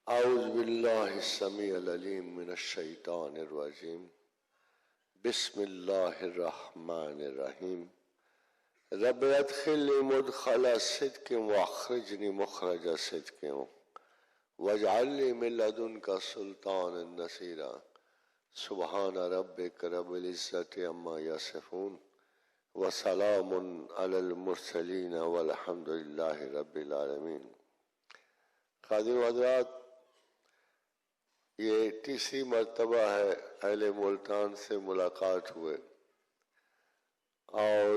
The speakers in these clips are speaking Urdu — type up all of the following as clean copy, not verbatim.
اعوذ باللہ السمیع العلیم من الشیطان الرجیم بسم اللہ الرحمن الرحیم رب ادخلنی مدخل صدق واخرجنی مخرج صدق واجعل لی من لدنک سلطانا نصیرا سبحان ربک رب العزت عما یصفون وسلام علی المرسلین والحمد للہ رب العالمین۔ قادر حضرات، یہ تیسری مرتبہ ہے اہل ملتان سے ملاقات ہوئے، اور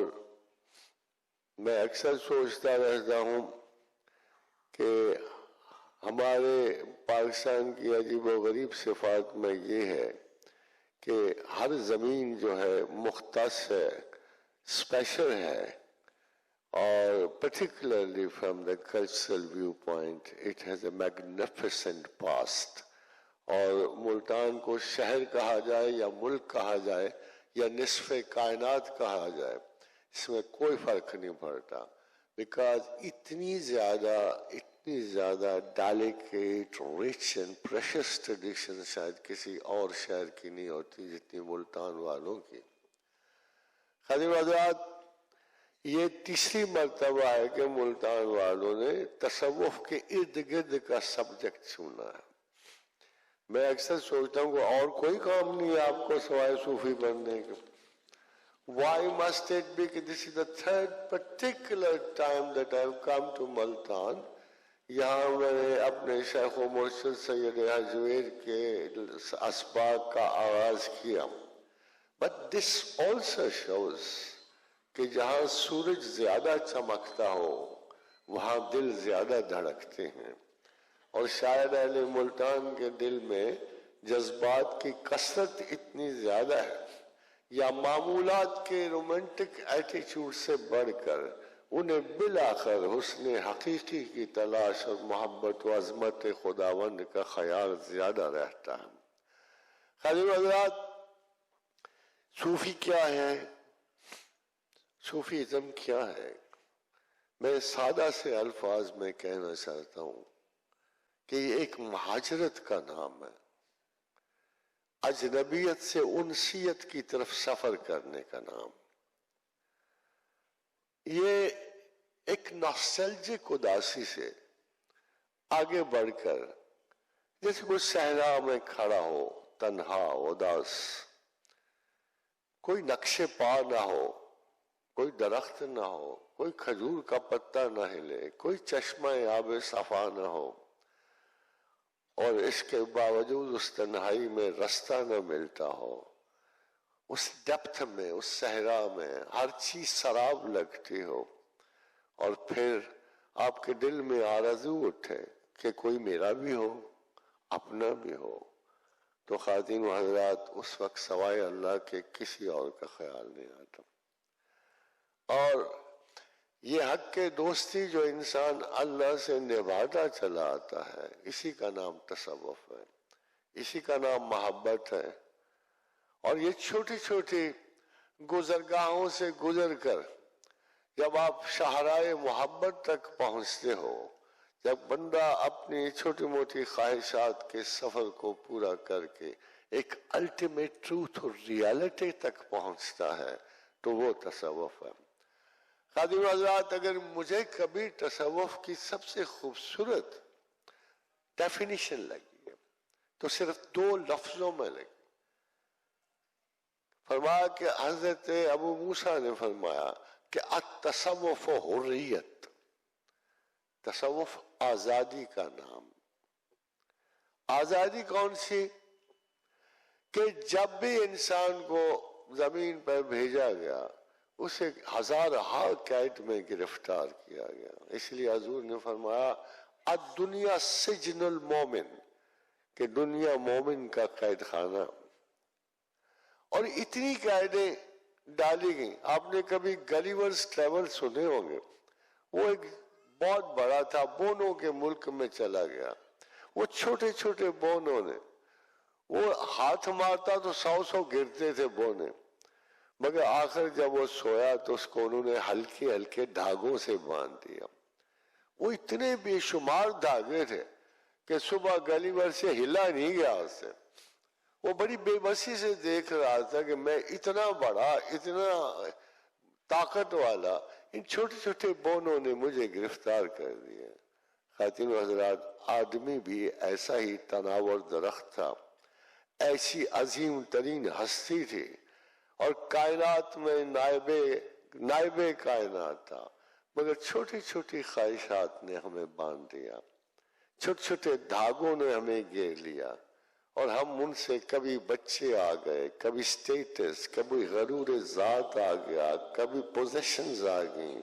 میں اکثر سوچتا رہتا ہوں کہ ہمارے پاکستان کی عجیب و غریب صفات میں یہ ہے کہ ہر زمین جو ہے مختص ہے، اسپیشل ہے، اور particularly from the cultural viewpoint it has a magnificent past۔ اور ملتان کو شہر کہا جائے یا ملک کہا جائے یا نصف کائنات کہا جائے، اس میں کوئی فرق نہیں پڑتا، بیکاز اتنی زیادہ delicate rich and precious tradition شاید کسی اور شہر کی نہیں ہوتی جتنی ملتان والوں کی۔ خادم حضرات، یہ تیسری مرتبہ ہے کہ ملتان والوں نے تصوف کے ارد گرد کا سبجیکٹ چنا ہے۔ میں اکثر سوچتا ہوں کہ اور کوئی کام نہیں ہے آپ کو سوائے صوفی بننے کے۔ Why must it be کہ this is the third particular time that I have come to Multan? یہاں میں نے اپنے شیخ و مرشد سید حجویر کے اسباق کا آغاز کیا۔ But this also shows کہ جہاں سورج زیادہ چمکتا ہو وہاں دل زیادہ دھڑکتے ہیں، اور شاید اہل ملتان کے دل میں جذبات کی کثرت اتنی زیادہ ہے، یا معمولات کے رومانٹک ایٹیچیوڈ سے بڑھ کر انہیں بالآخر حسن حقیقی کی تلاش اور محبت و عظمت خداوند کا خیال زیادہ رہتا ہے۔ خادم حضرات، صوفی کیا ہے؟ صوفیزم کیا ہے؟ میں سادہ سے الفاظ میں کہنا چاہتا ہوں کہ یہ ایک مہاجرت کا نام ہے، اجنبیت سے انسیت کی طرف سفر کرنے کا نام۔ یہ ایک نوسٹیلجک اداسی سے آگے بڑھ کر، جیسے کوئی صحرا میں کھڑا ہو، تنہا اداس، کوئی نقش پا نہ ہو، کوئی درخت نہ ہو، کوئی کھجور کا پتا نہ ہلے، کوئی چشمہ آب صفا نہ ہو، اور اس کے باوجود اس تنہائی میں رستہ نہ ملتا ہو، اس ڈیپتھ میں، اس صحرا میں ہر چیز سراب لگتی ہو، اور پھر آپ کے دل میں آرزو اٹھے کہ کوئی میرا بھی ہو، اپنا بھی ہو، تو خواتین و حضرات اس وقت سوائے اللہ کے کسی اور کا خیال نہیں آتا۔ اور یہ حق کے دوستی جو انسان اللہ سے نبھاتا چلا آتا ہے، اسی کا نام تصوف ہے، اسی کا نام محبت ہے۔ اور یہ چھوٹی چھوٹی گزرگاہوں سے گزر کر جب آپ شاہراہ محبت تک پہنچتے ہو، جب بندہ اپنی چھوٹی موٹی خواہشات کے سفر کو پورا کر کے ایک الٹیمیٹ ٹروتھ اور ریالٹی تک پہنچتا ہے، تو وہ تصوف ہے۔ خادم حضرات، اگر مجھے کبھی تصوف کی سب سے خوبصورت ڈیفینیشن لگی ہے تو صرف 2 لفظوں میں لگی۔ فرمایا کہ حضرت ابو موسیٰ نے فرمایا کہ التصوف حریت، تصوف آزادی کا نام۔ آزادی کون سی؟ کہ جب بھی انسان کو زمین پر بھیجا گیا اسے ہزارہا قید میں گرفتار کیا گیا۔ اس لیے حضور نے فرمایا الدنیا سجن المومن، کہ دنیا مومن کا قید خانہ۔ اور اتنی قیدیں ڈالی گئیں۔ آپ نے کبھی گلیورز ٹریول سنے ہوں گے، وہ ایک بہت بڑا تھا، بونوں کے ملک میں چلا گیا۔ وہ چھوٹے چھوٹے بونوں نے، وہ ہاتھ مارتا تو 100 گرتے تھے بونے، مگر آخر جب وہ سویا تو اس کو انہوں نے ہلکے ہلکے دھاگوں سے باندھ دیا۔ وہ اتنے بے شمار دھاگے تھے کہ صبح گلی بھر سے ہلا نہیں گیا اس سے. وہ بڑی بے بسی سے دیکھ رہا تھا کہ میں اتنا بڑا، اتنا طاقت والا، ان چھوٹے چھوٹے بونوں نے مجھے گرفتار کر دیا. خواتین و حضرات، آدمی بھی ایسا ہی تناور درخت تھا، ایسی عظیم ترین ہستی تھی، اور کائنات میں نائب کائنات تھا، مگر چھوٹی چھوٹی خواہشات نے ہمیں باندھ دیا، چھوٹے چھوٹے دھاگوں نے ہمیں گھیر لیا، اور ہم ان سے کبھی بچے آ گئے، کبھی سٹیٹس، کبھی غرور ذات آ گیا، کبھی پوزیشنز آ گئیں،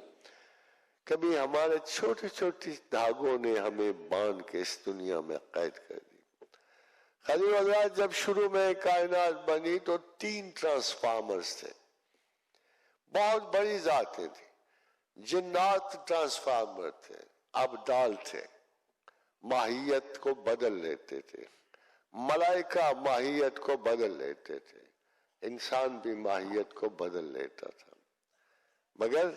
کبھی ہمارے چھوٹی چھوٹی دھاگوں نے ہمیں باندھ کے اس دنیا میں قید کر دی. خلیل حضرات، جب شروع میں کائنات بنی تو 3 ٹرانسفارمرز تھے، بہت بڑی ذاتیں تھیں. جنات ٹرانسفارمر تھے، ابدال تھے، ماہیت کو بدل لیتے تھے. ملائکہ ماہیت کو بدل لیتے تھے، انسان بھی ماہیت کو بدل لیتا تھا، مگر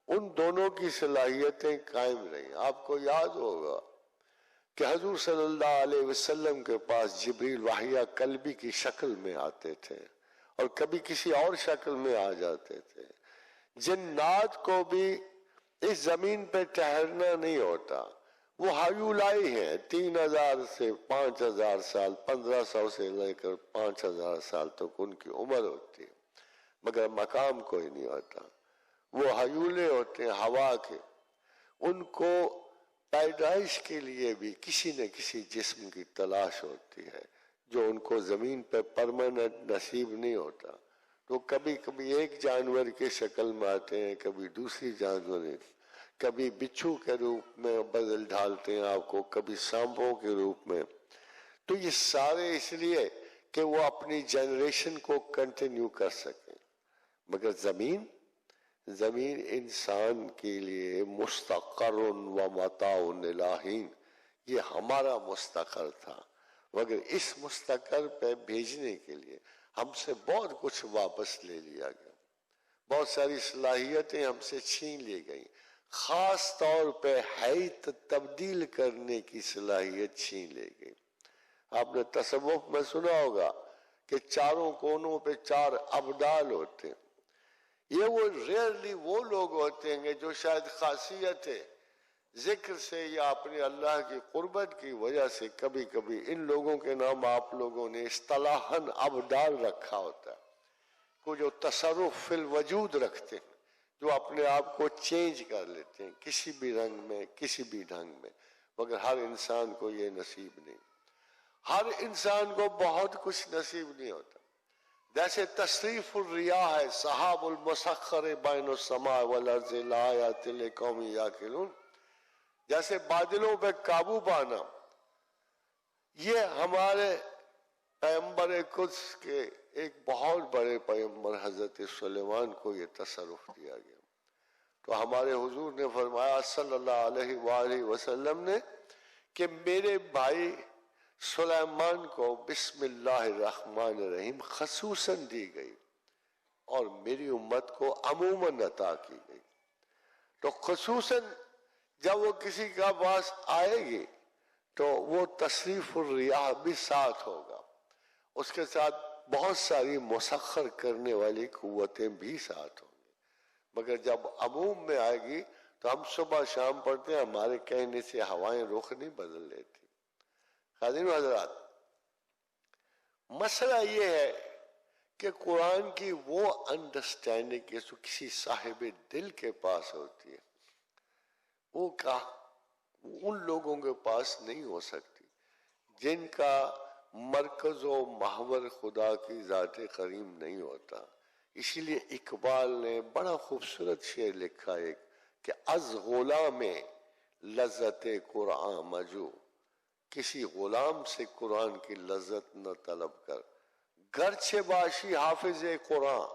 ان دونوں کی صلاحیتیں قائم رہیں. آپ کو یاد ہوگا کہ حضور صلی اللہ علیہ وسلم کے پاس جبریل وحیہ قلبی کی شکل میں آتے تھے اور کبھی کسی اور شکل میں آ جاتے تھے. جنات کو بھی اس زمین پہ ٹھہرنا نہیں ہوتا، وہ ہیولائی ہیں. 3000 سے 5000 سال، 1500 سے لے کر 5000 سال تک ان کی عمر ہوتی ہے، مگر مقام کوئی نہیں ہوتا. وہ ہیولے ہوتے ہیں ہوا کے. ان کو پیدائش کے لیے بھی کسی نہ کسی جسم کی تلاش ہوتی ہے جو ان کو زمین پہ پرماننٹ نصیب نہیں ہوتا. تو کبھی کبھی ایک جانور کے شکل میں آتے ہیں، کبھی دوسری جانور، کبھی بچھو کے روپ میں بدل ڈھالتے ہیں آپ کو، کبھی سانپوں کے روپ میں. تو یہ سارے اس لیے کہ وہ اپنی جنریشن کو کنٹینیو کر سکیں. مگر زمین انسان کے لیے مستقر و متاع الہین، یہ ہمارا مستقر تھا، مگر اس مستقر پہ بھیجنے کے لیے ہم سے بہت کچھ واپس لے لیا گیا، بہت ساری صلاحیتیں ہم سے چھین لی گئیں. خاص طور پہ حیت تبدیل کرنے کی صلاحیت چھین لے گئی. آپ نے تصوف میں سنا ہوگا کہ چاروں کونوں پہ 4 ابدال ہوتے ہیں. یہ وہ ریئرلی وہ لوگ ہوتے ہیں جو شاید خاصیت ہے ذکر سے یا اپنے اللہ کی قربت کی وجہ سے کبھی کبھی ان لوگوں کے نام آپ لوگوں نے اصطلاحاً ابدال رکھا ہوتا ہے، کو جو تصرف فی الوجود رکھتے ہیں، جو اپنے آپ کو چینج کر لیتے ہیں کسی بھی رنگ میں، کسی بھی ڈھنگ میں. مگر ہر انسان کو یہ نصیب نہیں، ہر انسان کو بہت کچھ نصیب نہیں ہوتا. جیسے تصریف الریاح ہے، سحاب المسخر بین السماء والارض لآیات لقوم یعقلون، جیسے بادلوں پہ قابو پانا، یہ ہمارے پیغمبر قدس کے ایک بہت بڑے پیغمبر حضرت سلیمان کو یہ تصرف دیا گیا. تو ہمارے حضور نے فرمایا صلی اللہ علیہ وآلہ وسلم نے کہ میرے بھائی سلیمان کو بسم اللہ الرحمن الرحیم خصوصاً دی گئی اور میری امت کو عموماً عطا کی گئی. تو خصوصاً جب وہ کسی کا پاس آئے گی تو وہ تصریف الریاح بھی ساتھ ہوگا، اس کے ساتھ بہت ساری مسخر کرنے والی قوتیں بھی ساتھ ہوں گی. مگر جب عموم میں آئے گی تو ہم صبح شام پڑھتے ہیں، ہمارے کہنے سے ہوائیں رخ نہیں بدل لیتی. حاضرین و حضرات، مسئلہ یہ ہے کہ قرآن کی وہ انڈرسٹینڈنگ جو کسی صاحب دل کے پاس ہوتی ہے، وہ ان لوگوں کے پاس نہیں ہو سکتی جن کا مرکز و محور خدا کی ذات کریم نہیں ہوتا. اسی لیے اقبال نے بڑا خوبصورت شعر لکھا ہے کہ از غلام لذت قرآن مجو، کسی غلام سے قرآن کی لذت نہ طلب کر. گرچہ باشی حافظ قرآن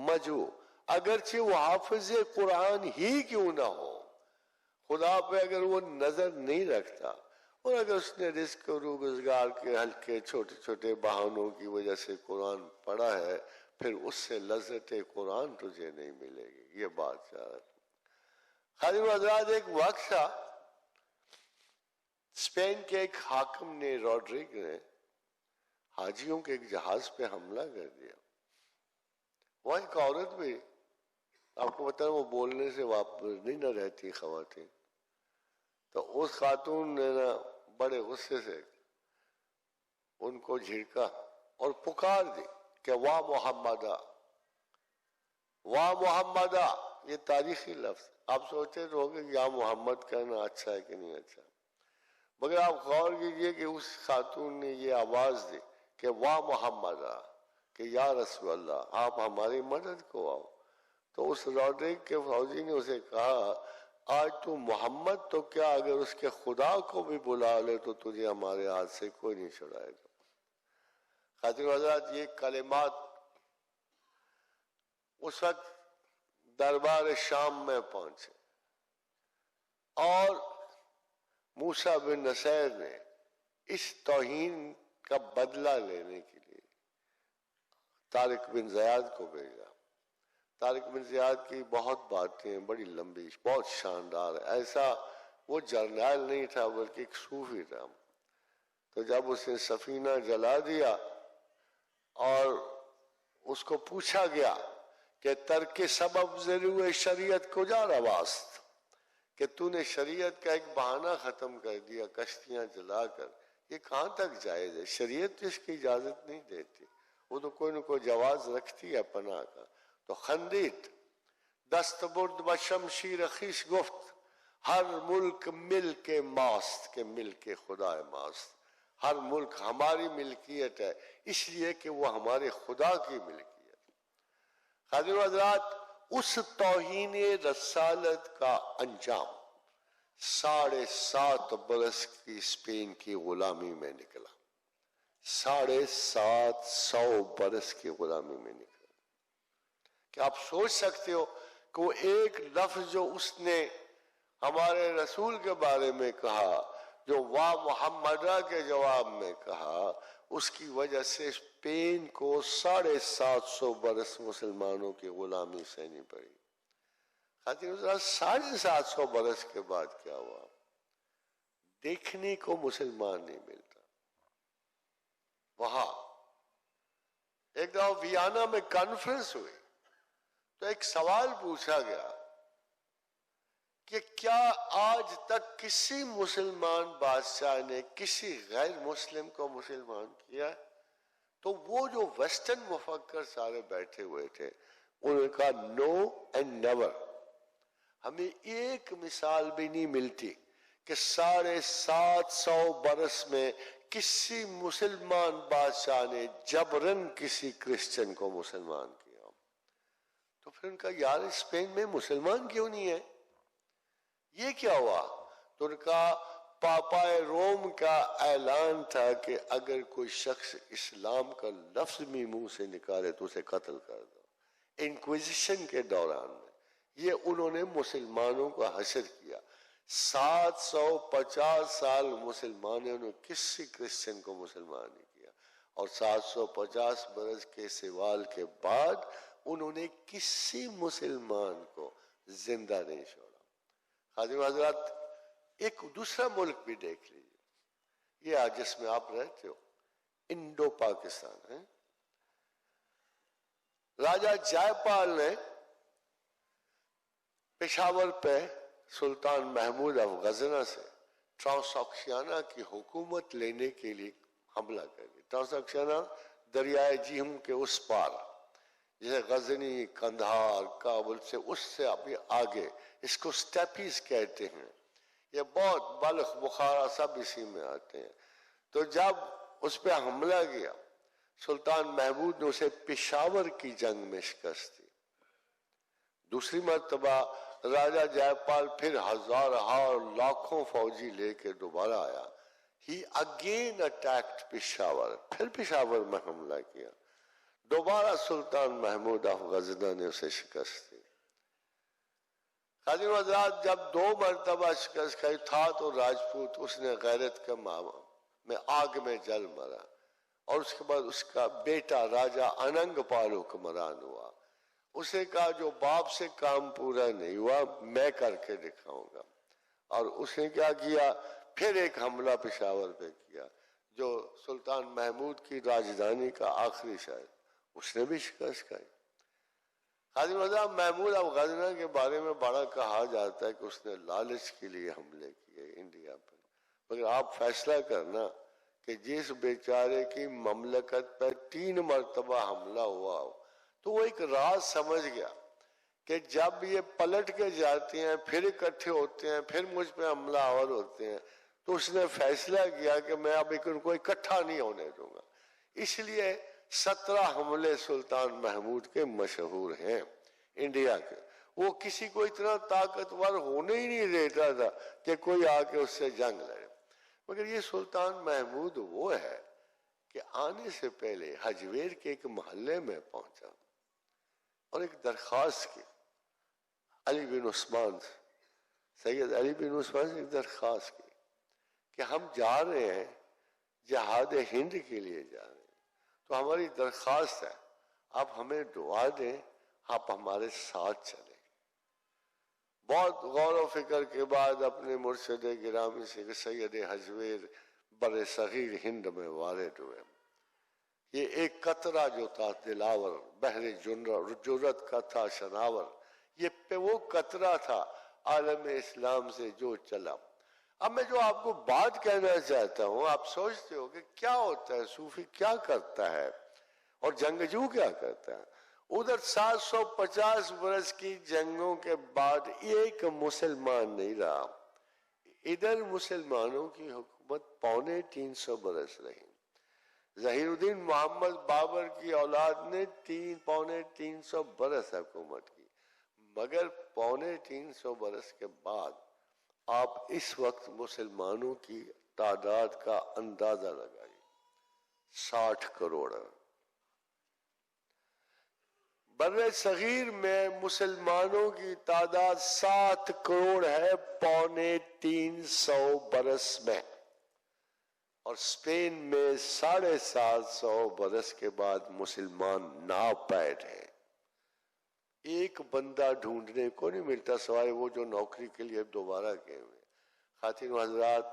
مجو، اگرچہ وہ حافظ قرآن ہی کیوں نہ ہو، خدا پہ اگر وہ نظر نہیں رکھتا اور اگر اس نے رزق و روزگار کے ہلکے چھوٹے چھوٹے بہانوں کی وجہ سے قرآن پڑھا ہے، پھر اس سے لذت قرآن تجھے نہیں ملے گی. یہ بات چاہ رہا. خادم حضرات، ایک وقت تھا اسپین کے ایک حاکم نے روڈرگ نے حاجیوں کے ایک جہاز پہ حملہ کر دیا. وہ ایک عورت بھی، آپ کو بتا وہ بولنے سے واپس نہیں نہ رہتی خواتین، تو اس خاتون نے نا بڑے غصے سے ان کو جھڑکا اور پکار دی کہ واہ محمدہ، واہ محمدہ. یہ تاریخی لفظ، آپ سوچتے تو ہوگے یا محمد کہنا اچھا ہے کہ نہیں اچھا، مگر آپ غور کیجئے کہ اس خاتون نے یہ آواز دی کہ واہ محمدہ، کہ یا رسول اللہ آپ ہماری مدد کو آؤ. تو اس روڈرگ کے فوجی نے اسے کہا آج تو محمد تو کیا اگر اس کے خدا کو بھی بلا لے تو تجھے ہمارے ہاتھ سے کوئی نہیں چھڑائے گا. خاطر حضرات یہ کلمات اس وقت دربار شام میں پہنچے اور موسیٰ بن نصیر نے اس توہین کا بدلہ لینے کے لیے طارق بن زیاد کو بھیجا. طارق بن زیاد کی بہت باتیں بڑی لمبی، بہت شاندار، ایسا وہ جرنیل نہیں تھا بلکہ ایک صوفی تھا. تو جب اس نے سفینہ جلا دیا اور اس کو پوچھا گیا کہ ترک سبب ضرور شریعت کجا رواست، کہ تو نے شریعت کا ایک بہانہ ختم کر دیا کشتیاں جلا کر، یہ کہاں تک جائز ہے؟ شریعت تو اس کی اجازت نہیں دیتی، وہ تو کوئی نہ کوئی جواز رکھتی ہے پناہ کا. تو خندید دست برد و شمشیر خیش گفت ہر ملک ملک ماست، کہ ملک خدا ماست، ہر ملک ہماری ملکیت ہے اس لیے کہ وہ ہمارے خدا کی ملکیت. حاضر حضرات اس توہین رسالت کا انجام 7.5 برس کی اسپین کی غلامی میں نکلا. 750 برس کی غلامی میں نکلا. کہ آپ سوچ سکتے ہو کہ وہ ایک لفظ جو اس نے ہمارے رسول کے بارے میں کہا، جو واہ محمدہ کے جواب میں کہا، اس کی وجہ سے اسپین کو 750 برس مسلمانوں کی غلامی سہنی پڑی. خاطر 750 برس کے بعد کیا ہوا؟ دیکھنے کو مسلمان نہیں ملتا. وہاں ایک دفعہ ویانا میں کانفرنس ہوئی تو ایک سوال پوچھا گیا کہ کیا آج تک کسی مسلمان بادشاہ نے کسی غیر مسلم کو مسلمان کیا ہے؟ تو وہ جو ویسٹرن مفکر سارے بیٹھے ہوئے تھے انہوں نے کہا نو اینڈ نیور. ہمیں ایک مثال بھی نہیں ملتی کہ 750 برس میں کسی مسلمان بادشاہ نے جبرن کسی کرسچن کو مسلمان کیا. تو پھر ان کا یار اسپین میں مسلمان کیوں نہیں ہے؟ یہ کیا ہوا؟ تو ان کا پاپائے روم کا اعلان تھا کہ اگر کوئی شخص اسلام کا لفظ بھی منہ سے نکالے تو اسے قتل کر دو. انکویزیشن کے دوران میں یہ انہوں نے مسلمانوں کو حشر کیا. 750 سال مسلمانوں نے کسی کرسچن کو مسلمان نہیں کیا، اور 750 برس کے سوال کے بعد انہوں نے کسی مسلمان کو زندہ نہیں چھوڑا. حاضر حضرات ایک دوسرا ملک بھی دیکھ لیجیے، یہ آج جس میں آپ رہتے ہو، انڈو پاکستان ہے. راجہ جے پال نے پشاور پہ سلطان محمود آف غزنہ سے ٹرانساکشیانا کی حکومت لینے کے لیے حملہ کر دیا. ٹرانساکشیانا دریائے جیہم کے اس پار، جسے غزنی، کندھار، کابل سے اس سے ابھی آگے، اس کو سٹیپیز کہتے ہیں. یہ بہت بلخ، بخارا سب اسی میں آتے ہیں. تو جب اس پہ حملہ کیا سلطان محمود نے اسے پشاور کی جنگ میں شکست دی. دوسری مرتبہ راجہ جے پال پھر ہزارہا اور لاکھوں فوجی لے کے دوبارہ آیا. He again attacked پشاور، پھر پشاور میں حملہ کیا. دوبارہ سلطان محمود آف غزنہ نے اسے شکست دی. حاضر حضرات جب 2 مرتبہ شکست کھائی تھا تو راجپوت اس نے غیرت کا میں آگ میں جل مرا، اور اس کے بعد اس کا بیٹا راجہ اننگ پال حکمران ہوا. اسے کہا جو باپ سے کام پورا نہیں ہوا میں کر کے دکھاؤں گا. اور اس نے کیا کیا؟ پھر ایک حملہ پشاور پہ کیا جو سلطان محمود کی راجدھانی کا آخری شہر، اس نے بھی شکست کھائی۔ خادم رضا محمود اب غزنہ کے بارے میں بڑا کہا جاتا ہے کہ اس نے لالچ کے لیے حملے کیے انڈیا پر، مگر آپ فیصلہ کرنا کہ جس بیچارے کی مملکت پر 3 مرتبہ حملہ ہوا ہو تو وہ ایک راز سمجھ گیا کہ جب یہ پلٹ کے جاتے ہیں پھر اکٹھے ہوتے ہیں پھر مجھ پہ حملہ آور ہوتے ہیں، تو اس نے فیصلہ کیا کہ میں اب ان کو اکٹھا نہیں ہونے دوں گا۔ اس لیے 17 حملے سلطان محمود کے مشہور ہیں انڈیا کے۔ وہ کسی کو اتنا طاقتور ہونے ہی نہیں دیتا تھا کہ کوئی آ کے اس سے جنگ لڑے، مگر یہ سلطان محمود وہ ہے کہ آنے سے پہلے حجویر کے ایک محلے میں پہنچا اور ایک درخواست کی علی بن عثمان سے، سید علی بن عثمان سے ایک درخواست کی کہ ہم جا رہے ہیں جہاد ہند کے لیے جا رہے ہیں، تو ہماری درخواست ہے آپ ہمیں دعا دیں، آپ ہمارے ساتھ چلیں۔ بہت غور و فکر کے بعد اپنے مرشد گرامی سے سید حجویر بر صغیر ہند میں وارد ہوئے۔ یہ ایک قطرہ جو تھا دلاور، بحر جرت کا تھا شناور، یہ پہ وہ قطرہ تھا عالم اسلام سے جو چلا۔ اب میں جو آپ کو بات کہنا چاہتا ہوں، آپ سوچتے ہو کہ کیا ہوتا ہے، صوفی کیا کرتا ہے اور جنگجو کیا کرتا ہے؟ ادھر 750 برس کی جنگوں کے بعد ایک مسلمان نہیں رہا، ادھر مسلمانوں کی حکومت 350 برس رہی۔ ظہیر الدین محمد بابر کی اولاد نے 350 برس حکومت کی، مگر 350 برس کے بعد آپ اس وقت مسلمانوں کی تعداد کا اندازہ لگائیے، 60 کروڑ۔ بر صغیر میں مسلمانوں کی تعداد 7 کروڑ ہے 350 برس میں، اور اسپین میں 750 برس کے بعد مسلمان ناپید ہیں۔ ایک بندہ ڈھونڈنے کو نہیں ملتا سوائے وہ جو نوکری کے لیے دوبارہ گئے ہوئے۔ خواتین و حضرات،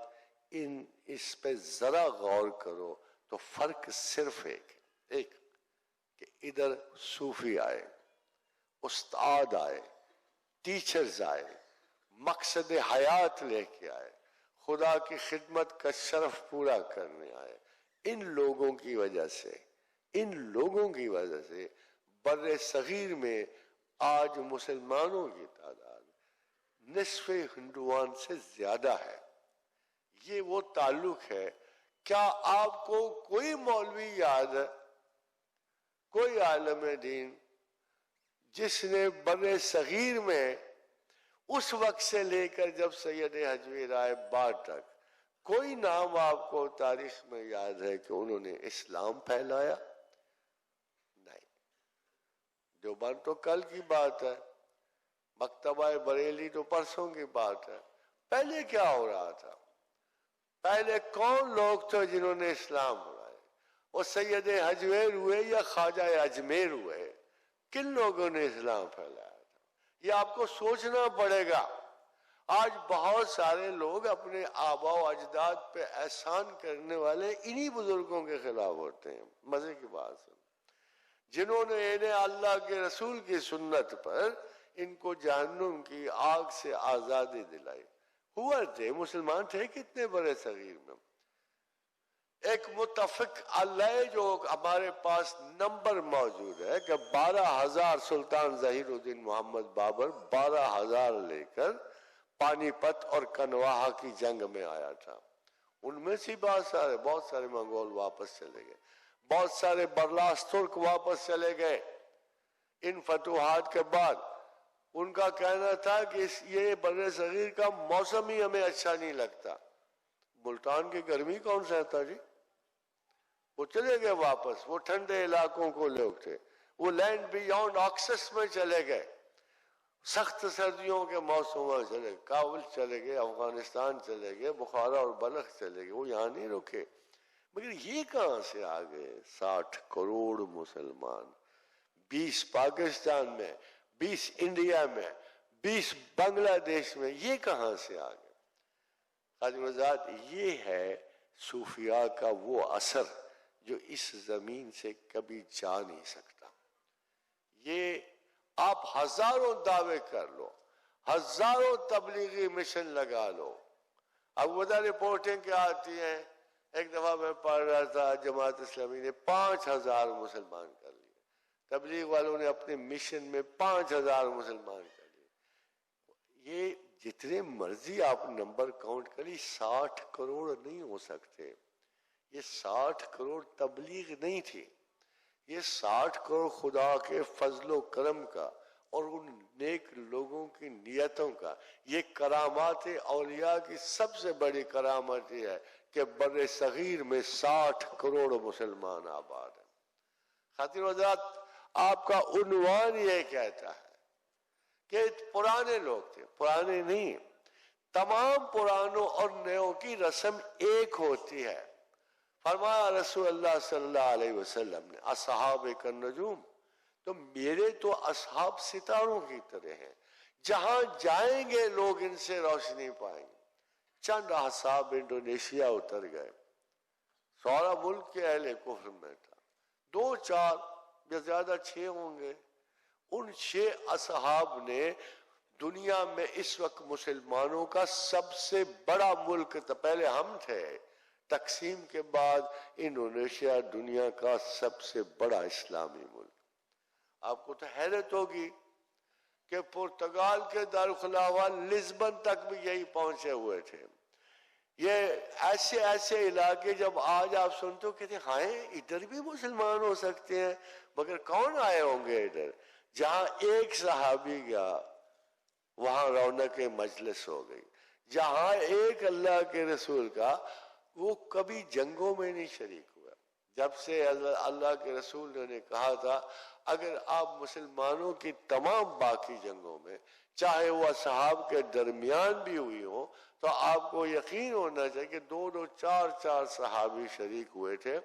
اس پہ ذرا غور کرو تو فرق صرف ایک کہ ادھر صوفی آئے، استاد آئے، ٹیچرز آئے، مقصد حیات لے کے آئے، خدا کی خدمت کا شرف پورا کرنے آئے۔ ان لوگوں کی وجہ سے بر صغیر میں آج مسلمانوں کی تعداد نصف ہندوان سے زیادہ ہے۔ یہ وہ تعلق ہے۔ کیا آپ کو کوئی مولوی یاد ہے، کوئی عالم دین جس نے بر صغیر میں اس وقت سے لے کر جب سید حجویر آئے بعد تک کوئی نام آپ کو تاریخ میں یاد ہے کہ انہوں نے اسلام پھیلایا؟ نہیں۔ دیوبند تو کل کی بات ہے، مکتبہ بریلی تو پرسوں کی بات ہے۔ پہلے کیا ہو رہا تھا؟ پہلے کون لوگ تھے جنہوں نے اسلام لائے؟ وہ سید حجویر ہوئے یا خواجہ اجمیر ہوئے؟ کن لوگوں نے اسلام پھیلایا تھا؟ یہ آپ کو سوچنا پڑے گا۔ آج بہت سارے لوگ اپنے آباء و اجداد پہ احسان کرنے والے انہی بزرگوں کے خلاف ہوتے ہیں۔ مزے کی بات سن، جنہوں نے انہیں اللہ کے رسول کی سنت پر ان کو جہنم کی آگ سے آزادی دلائی۔ ہوا تھے مسلمان تھے کتنے بڑے صغیر میں؟ ایک متفق علیہ جو ہمارے پاس نمبر موجود ہے کہ 12,000 سلطان ظہیر الدین محمد بابر 12,000 لے کر پانی پت اور کنواہا کی جنگ میں آیا تھا۔ ان میں سے بہت سارے منگول واپس چلے گئے، بہت سارے برلاس ترک واپس چلے گئے۔ ان فتوحات کے بعد ان کا کہنا تھا کہ یہ بر صغیر کا موسم ہی ہمیں اچھا نہیں لگتا۔ ملتان کی گرمی کون سہتا جی؟ وہ چلے گئے واپس، وہ ٹھنڈے علاقوں کو لوگ تھے، وہ لینڈ بیونڈ آکسس میں چلے گئے، سخت سردیوں کے موسم میں چلے گئے، کابل چلے گئے، افغانستان چلے گئے، بخارا اور بلخ چلے گئے، وہ یہاں نہیں رکے۔ مگر یہ کہاں سے آ گئے 60 کروڑ مسلمان؟ 20 پاکستان میں، 20 انڈیا میں، 20 بنگلہ دیش میں، یہ کہاں سے آ گئے؟ خادم الذات یہ ہے صوفیاء کا وہ اثر جو اس زمین سے کبھی جا نہیں سکتا. یہ آپ ہزاروں دعوے کر لو، ہزاروں تبلیغی مشن لگا لو، اب وہ رپورٹیں کیا آتی ہیں. ایک دفعہ میں پڑھ رہا تھا جماعت اسلامی نے 5000 مسلمان کر لیے، تبلیغ والوں نے اپنے مشن میں 5000 مسلمان کر لیے. یہ جتنے مرضی آپ نمبر کاؤنٹ کری 60 کروڑ نہیں ہو سکتے. یہ 60 کروڑ تبلیغ نہیں تھی، یہ 60 کروڑ خدا کے فضل و کرم کا اور ان نیک لوگوں کی نیتوں کا. یہ کرامات اولیاء کی سب سے بڑی کرامت یہ ہے کہ بر صغیر میں 60 کروڑ مسلمان آباد ہیں. خاطر حضرات آپ کا عنوان یہ کہتا ہے کہ پرانے لوگ تھے، پرانے نہیں، تمام پرانوں اور نیوں کی رسم ایک ہوتی ہے. فرمایا رسول اللہ صلی اللہ علیہ وسلم نے اصحاب کا نجوم، تو میرے تو اصحاب ستاروں کی طرح ہیں، جہاں جائیں گے لوگ ان سے روشنی پائیں گے. چند اصحاب انڈونیشیا اتر گئے، سارا ملک کے اہل کفر میں تھا، 2 4 یا زیادہ 6 ہوں گے. ان 6 اصحاب نے دنیا میں اس وقت مسلمانوں کا سب سے بڑا ملک تھا. پہلے ہم تھے، تقسیم کے بعد انڈونیشیا دنیا کا سب سے بڑا اسلامی ملک. آپ کو تو حیرت ہوگی کہ پرتگال کے دارالخلافہ لزبن تک بھی یہی پہنچے ہوئے تھے. یہ ایسے ایسے علاقے جب آج آپ سنتے ہو کہتے ہیں ہائے ادھر بھی مسلمان ہو سکتے ہیں، مگر کون آئے ہوں گے ادھر. جہاں ایک صحابی گیا وہاں رونق مجلس ہو گئی. جہاں ایک اللہ کے رسول کا، وہ کبھی جنگوں میں نہیں شریک ہوا. جب سے اللہ کے رسول نے کہا تھا اگر آپ مسلمانوں کی تمام باقی جنگوں میں، چاہے وہ اصحاب کے درمیان بھی ہوئی ہو، تو آپ کو یقین ہونا چاہیے کہ 2 4 صحابی شریک ہوئے تھے.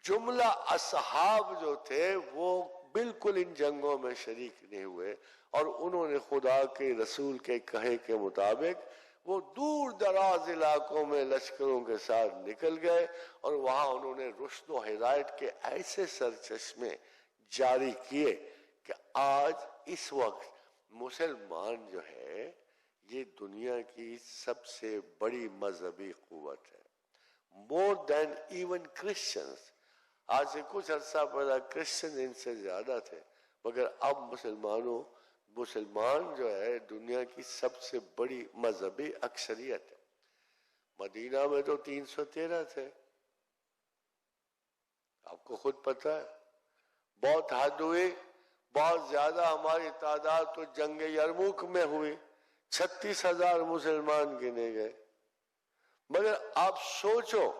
جملہ اصحاب جو تھے وہ بالکل ان جنگوں میں شریک نہیں ہوئے، اور انہوں نے خدا کے رسول کے کہے کے مطابق وہ دور دراز علاقوں میں لشکروں کے ساتھ نکل گئے، اور وہاں انہوں نے رشد و ہدایت کے ایسے سرچشمے جاری کیے کہ آج اس وقت مسلمان جو ہے یہ دنیا کی سب سے بڑی مذہبی قوت ہے. مور دین ایون کرسچنز. آج سے کچھ عرصہ پہلے کرسچن ان سے زیادہ تھے، مگر اب مسلمان جو ہے دنیا کی سب سے بڑی مذہبی اکثریت ہے. مدینہ میں تو 313 تھے، آپ کو خود پتہ ہے. بہت حد ہوئی، بہت زیادہ ہماری تعداد تو جنگ یرموک میں ہوئی، 36,000 مسلمان گنے گئے. مگر آپ سوچو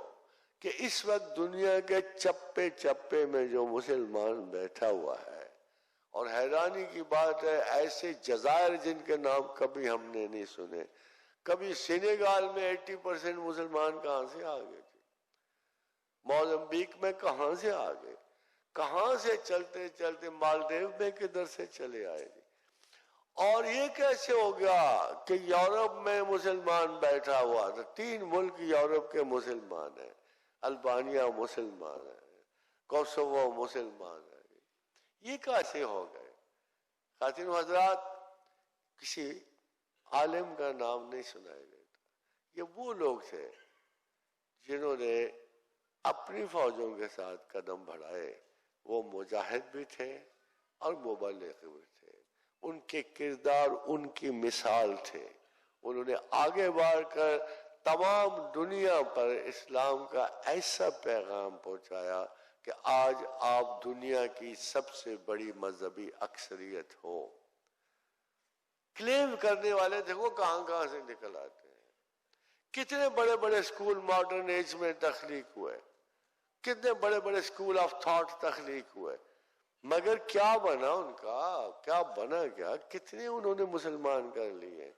کہ اس وقت دنیا کے چپے چپے میں جو مسلمان بیٹھا ہوا ہے، اور حیرانی کی بات ہے ایسے جزائر جن کے نام کبھی ہم نے نہیں سنے. کبھی سینیگال میں 80% مسلمان کہاں سے آ گئے تھے، موزمبیق میں کہاں سے آ گئے، کہاں سے چلتے چلتے مالدیو میں کدھر سے چلے آئے. اور یہ کیسے ہو گیا کہ یورپ میں مسلمان بیٹھا ہوا تھا. 3 ملک یورپ کے مسلمان ہیں، البانیہ مسلمان ہے، کوسوو مسلمان ہے. یہ کیسے ہو گئے؟ خاتون حضرات کسی عالم کا نام نہیں سنایا گیا. یہ وہ لوگ تھے جنہوں نے اپنی فوجوں کے ساتھ قدم بڑھائے. وہ مجاہد بھی تھے اور مبلغ بھی تھے. ان کے کردار ان کی مثال تھے. انہوں نے آگے بڑھ کر تمام دنیا پر اسلام کا ایسا پیغام پہنچایا کہ آج آپ دنیا کی سب سے بڑی مذہبی اکثریت ہو. کلیم کرنے والے دیکھو کہاں سے نکل آتے ہیں. کتنے بڑے بڑے اسکول ماڈرن ایج میں تخلیق ہوئے، کتنے بڑے بڑے اسکول آف تھاٹ تخلیق ہوئے، مگر کیا بنا ان کا؟ کیا بنا؟ کیا کتنے انہوں نے مسلمان کر لیے؟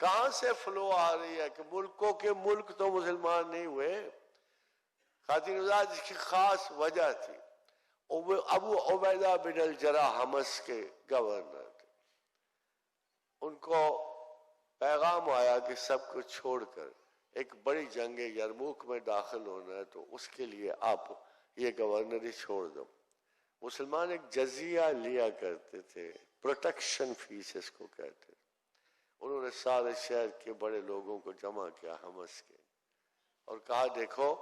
کہاں سے فلو آ رہی ہے کہ ملکوں کے ملک تو مسلمان نہیں ہوئے. خاتون حضرات اس کی خاص وجہ تھی. ابو عبیدہ بن الجراح حمص کے گورنر تھے. ان کو پیغام آیا کہ سب کو چھوڑ کر ایک بڑی جنگ یرموک میں داخل ہونا ہے تو اس کے لیے آپ یہ گورنری چھوڑ دو. مسلمان ایک جزیہ لیا کرتے تھے، پروٹیکشن فیس اس کو کہتے تھے. انہوں نے سارے شہر کے بڑے لوگوں کو جمع کیا حمص کے اور کہا دیکھو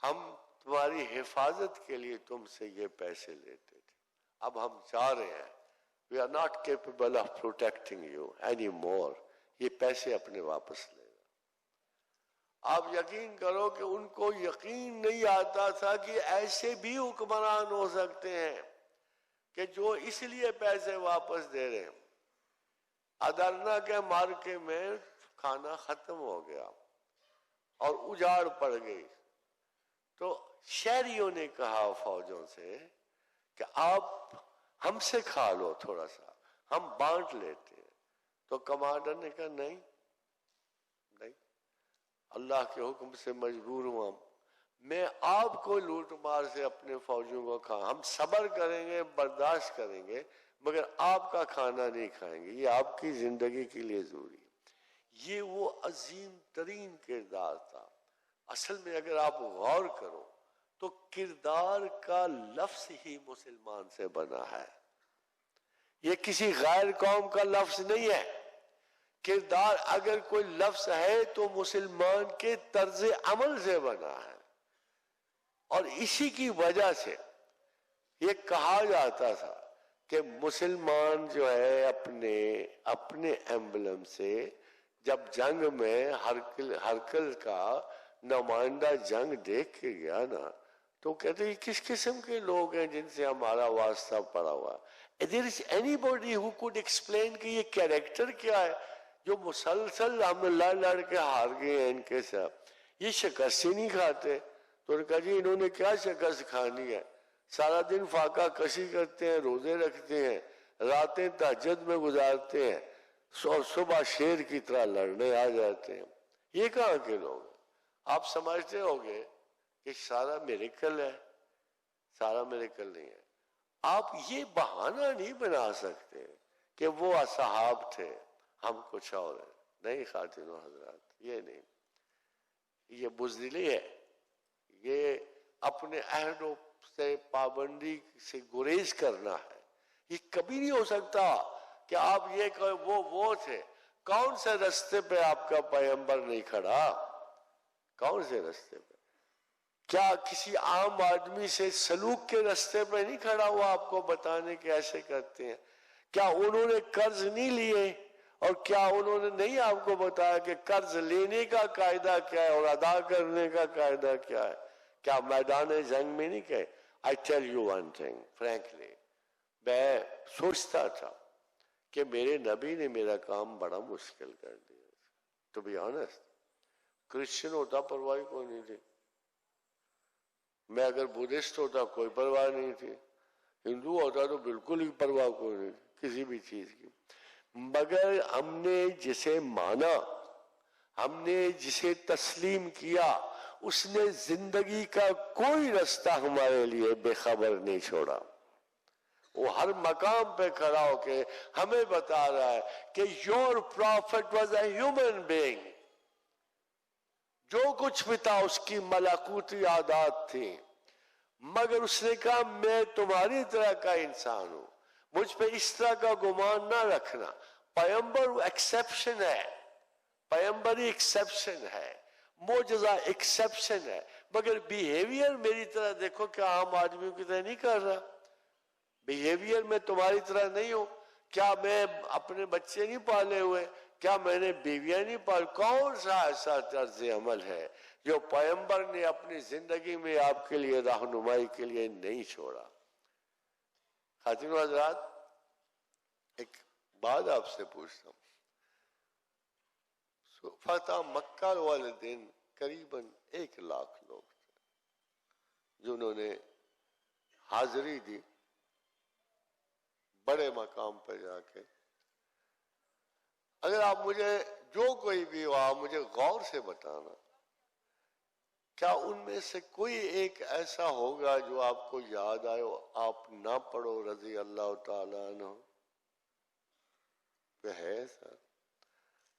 ہم تمہاری حفاظت کے لیے تم سے یہ پیسے لیتے تھے، اب ہم چاہ رہے ہیں we are not capable of protecting you anymore، یہ پیسے اپنے واپس لے. آپ یقین کرو کہ ان کو یقین نہیں آتا تھا کہ ایسے بھی حکمران ہو سکتے ہیں کہ جو اس لیے پیسے واپس دے رہے ہیں. ادرنا کے مارکے میں کھانا ختم ہو گیا اور اجاڑ پڑ گئی، تو شہریوں نے کہا فوجوں سے کہ آپ ہم سے کھا لو تھوڑا سا، ہم بانٹ لیتے ہیں. تو کمانڈر نے کہا نہیں، اللہ کے حکم سے مجبور ہوا، میں آپ کو لوٹ مار سے اپنے فوجیوں کو ہم صبر کریں گے، برداشت کریں گے، مگر آپ کا کھانا نہیں کھائیں گے، یہ آپ کی زندگی کے لیے ضروری ہے. یہ وہ عظیم ترین کردار تھا. اصل میں اگر آپ غور کرو تو کردار کا لفظ ہی مسلمان سے بنا ہے، یہ کسی غیر قوم کا لفظ نہیں ہے. کردار اگر کوئی لفظ ہے تو مسلمان کے طرز عمل سے بنا ہے، اور اسی کی وجہ سے یہ کہا جاتا تھا کہ مسلمان جو ہے اپنے ایمبلم سے جب جنگ میں ہرکل کا نمائندہ جنگ دیکھ کے گیا نا تو کہتے ہیں کس قسم کے لوگ ہیں جن سے ہمارا واسطہ پڑا ہوا. There is anybody who could explain کہ یہ کیریکٹر کیا ہے جو مسلسل ہم لڑ کے ہار گئے ہیں ان کے ساتھ، یہ شکست ہی نہیں کھاتے. تو انہوں نے کہا جی انہوں نے کیا شکست کھانی ہے، سارا دن فاقہ کشی کرتے ہیں، روزے رکھتے ہیں، راتیں تہجد میں گزارتے ہیں اور صبح شیر کی طرح لڑنے آ جاتے ہیں. یہ کہاں کے لوگ ہیں؟ آپ سمجھتے ہوگے کہ سارا میریکل ہے، سارا میریکل نہیں ہے. آپ یہ بہانہ نہیں بنا سکتے کہ وہ اصحاب تھے ہم کچھ اور ہیں. نہیں خواتین و حضرات، یہ نہیں، یہ بزدلی ہے، یہ اپنے عہدوں سے پابندی سے گریز کرنا ہے. یہ کبھی نہیں ہو سکتا کہ آپ یہ کہو وہ تھے. کون سے رستے پہ آپ کا پیغمبر نہیں کھڑا؟ کون سے رستے پہ؟ کیا کسی عام آدمی سے سلوک کے رستے پہ نہیں کھڑا ہوا آپ کو بتانے کے ایسے کرتے ہیں؟ کیا انہوں نے قرض نہیں لیے اور کیا انہوں نے نہیں آپ کو بتایا کہ قرض لینے کا قاعدہ کیا ہے اور ادا کرنے کا قاعدہ کیا ہے؟ کیا میدان جنگ میں نہیں کہے؟ I tell you one thing frankly، میں سوچتا تھا کہ میرے نبی نے میرا کام بڑا مشکل کر دیا. to be honest، کرسچن ہوتا پرواہ کوئی نہیں تھی، میں اگر بدھسٹ ہوتا کوئی پرواہ نہیں تھی، ہندو ہوتا تو بالکل ہی پرواہ کوئی نہیں تھی کسی بھی چیز کی. مگر ہم نے جسے مانا، ہم نے جسے تسلیم کیا، اس نے زندگی کا کوئی رستہ ہمارے لیے بے خبر نہیں چھوڑا. وہ ہر مقام پہ کھڑا ہو کے ہمیں بتا رہا ہے کہ your prophet was a human being. جو کچھ بھی تھا اس کی ملکوتی عادات تھی، مگر اس نے کہا میں تمہاری طرح کا انسان ہوں، مجھ پہ اس طرح کا گمان نہ رکھنا. پیغمبر ایکسیپشن ہے، پیغمبری ایکسیپشن ہے، معجزہ ایکسیپشن ہے، مگر بیہیویئر میری طرح دیکھو کہ عام آدمیوں کی طرح نہیں کر رہا. بیہیویئر میں تمہاری طرح نہیں ہوں. کیا میں اپنے بچے نہیں پالے ہوئے؟ کیا میں نے بیویاں نہیں پال؟ کون سا ایسا طرز عمل ہے جو پیغمبر نے اپنی زندگی میں آپ کے لیے رہنمائی کے لیے نہیں چھوڑا؟ خواتین و حضرات، ایک بات آپ سے پوچھتا ہوں. فتح مکہ والے دن قریباً 1,00,000 لوگ تھے جنہوں نے حاضری دی بڑے مقام پہ جا کے. اگر آپ مجھے جو کوئی بھی ہو آپ مجھے غور سے بتانا، کیا ان میں سے کوئی ایک ایسا ہوگا جو آپ کو یاد آئے آپ نہ پڑھو رضی اللہ تعالیٰ عنہ؟ ہے سر،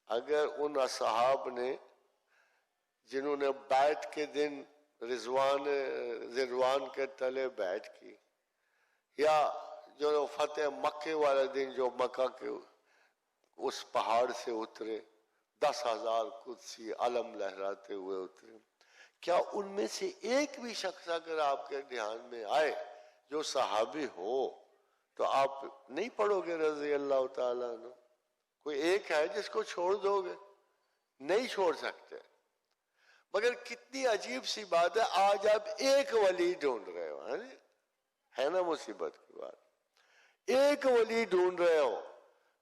اگر ان اصحاب نے جنہوں نے بیعت کے دن رضوان کے تلے بیعت کی، یا جو فتح مکے والے دن جو مکہ کے اس پہاڑ سے اترے 10,000 قدسی علم لہراتے ہوئے اترے، کیا ان میں سے ایک بھی شخص اگر آپ کے دھیان میں آئے جو صحابی ہو تو آپ نہیں پڑھو گے رضی اللہ تعالیٰ عنہ؟ کوئی ایک ہے جس کو چھوڑ دو گے؟ نہیں چھوڑ سکتے۔ مگر کتنی عجیب سی بات ہے، آج آپ ایک ولی ڈھونڈ رہے ہو، ہے نا مصیبت کی بات؟ ایک ولی ڈھونڈ رہے ہو،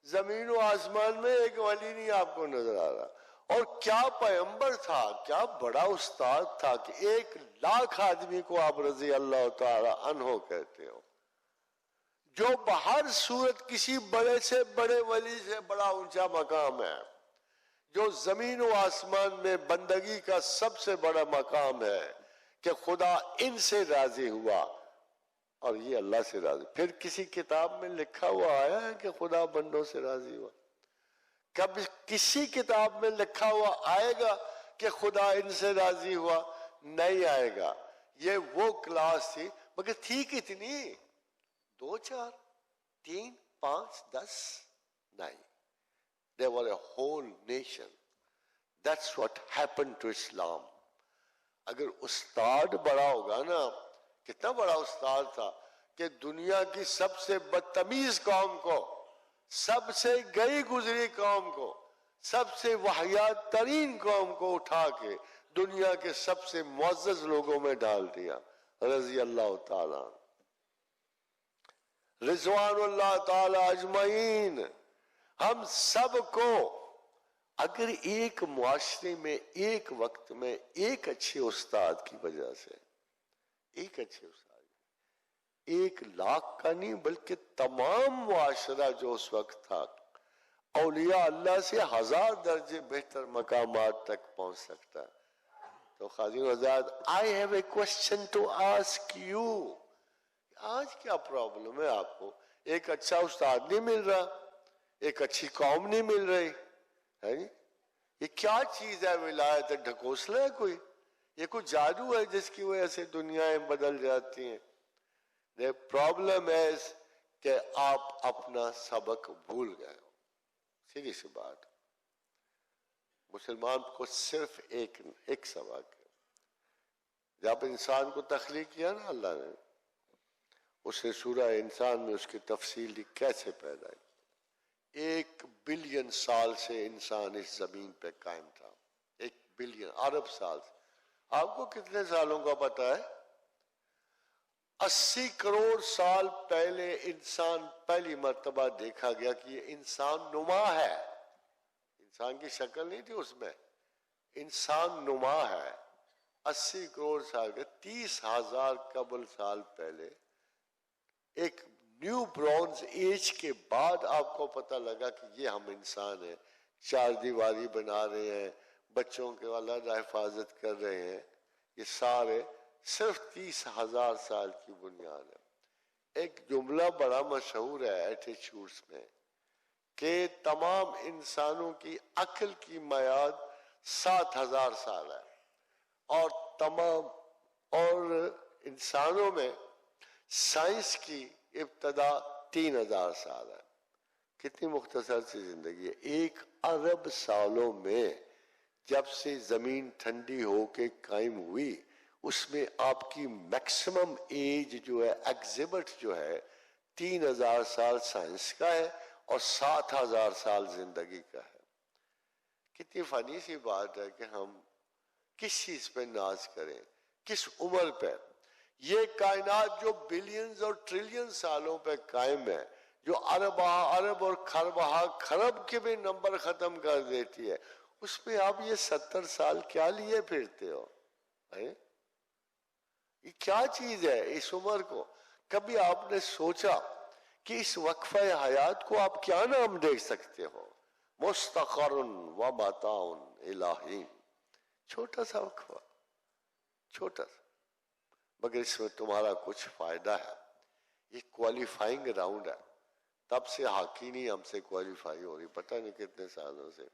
زمین و آسمان میں ایک ولی نہیں آپ کو نظر آ رہا۔ اور کیا پیغمبر تھا، کیا بڑا استاد تھا کہ 1,00,000 آدمی کو آپ رضی اللہ تعالی عنہ کہتے ہو، جو بہر صورت کسی بڑے سے بڑے ولی سے بڑا اونچا مقام ہے، جو زمین و آسمان میں بندگی کا سب سے بڑا مقام ہے کہ خدا ان سے راضی ہوا اور یہ اللہ سے راضی۔ پھر کسی کتاب میں لکھا ہوا آیا ہے کہ خدا بندوں سے راضی ہوا؟ کب کسی کتاب میں لکھا ہوا آئے گا کہ خدا ان سے راضی ہوا؟ نہیں آئے گا۔ یہ وہ کلاس تھی، مگر تھی کتنی؟ 2 4 3 5 10 نہیں، they were a whole nation. That's what happened to Islam. اگر استاد بڑا ہوگا نا، کتنا بڑا استاد تھا کہ دنیا کی سب سے بدتمیز قوم کو، سب سے گئی گزری قوم کو، سب سے واہیات ترین قوم کو اٹھا کے دنیا کے سب سے معزز لوگوں میں ڈال دیا، رضی اللہ تعالیٰ رضوان اللہ تعالی اجمعین۔ ہم سب کو اگر ایک معاشرے میں ایک وقت میں ایک اچھے استاد کی وجہ سے، ایک اچھے استاد 1,00,000 کا نہیں بلکہ تمام معاشرہ جو اس وقت تھا اولیاء اللہ سے 1000 درجے بہتر مقامات تک پہنچ سکتا۔ تو خادم حضرات، I have a question to ask you. آج کیا پرابلم ہے آپ کو؟ ایک اچھا استاد نہیں مل رہا، ایک اچھی قوم نہیں مل رہی ہے جی؟ یہ کیا چیز ہے؟ ولایت ڈھکوسلا ہے کوئی؟ یہ کوئی جادو ہے جس کی وجہ سے دنیایں بدل جاتی ہیں؟ The problem is کہ آپ اپنا سبق بھول گئے ہو۔ سیدھی سی بات، مسلمان کو صرف ایک سبق ہے۔ جب انسان کو تخلیق کیا نا اللہ نے، اسے سورہ انسان میں اس کی تفصیل دی کیسے پیدا ہے۔ 1 بلین سال سے انسان اس زمین پہ قائم تھا، 1 بلین ارب سال سے۔ آپ کو کتنے سالوں کا پتا ہے؟ 80 کروڑ سال پہلے انسان پہلی مرتبہ دیکھا گیا کہ یہ انسان نما ہے، انسان کی شکل نہیں تھی اس میں، انسان نما ہے۔ 80 کروڑ سال کے 30,000 قبل سال پہلے ایک نیو برونز ایج کے بعد آپ کو پتہ لگا کہ یہ ہم انسان ہیں، 4 دیواری بنا رہے ہیں، بچوں کے علیحدہ حفاظت کر رہے ہیں، یہ سارے صرف 30,000 سال کی بنیاد ہے۔ ایک جملہ بڑا مشہور ہے ایٹیچیوڈز میں کہ تمام انسانوں کی عقل کی میعاد 7,000 سال ہے، اور انسانوں میں سائنس کی ابتدا 3,000 سال ہے۔ کتنی مختصر سی زندگی ہے۔ 1 ارب سالوں میں جب سے زمین ٹھنڈی ہو کے قائم ہوئی، اس میں آپ کی میکسیمم ایج جو ہے ایگزبٹ جو ہے 3,000 سال سائنس کا ہے اور 7,000 سال زندگی کا ہے۔ کتنی فنی سی بات ہے کہ ہم کس چیز پہ ناز کریں، کس عمر پہ؟ یہ کائنات جو بلینز اور ٹریلین سالوں پہ قائم ہے، جو ارب اور خرب کے بھی نمبر ختم کر دیتی ہے، اس پہ آپ یہ 70 سال کیا لیے پھرتے ہو؟ یہ کیا چیز ہے اس عمر کو؟ کبھی آپ نے سوچا کہ اس وقفہ حیات کو آپ کیا نام دے سکتے ہو؟ مستقر و متاع الہی، چھوٹا سا وقفہ، چھوٹا سا، مگر اس میں تمہارا کچھ فائدہ ہے۔ یہ کوالیفائنگ راؤنڈ ہے، تب سے ہاکی نہیں ہم سے کوالیفائی ہو رہی، پتہ نہیں کتنے سالوں سے۔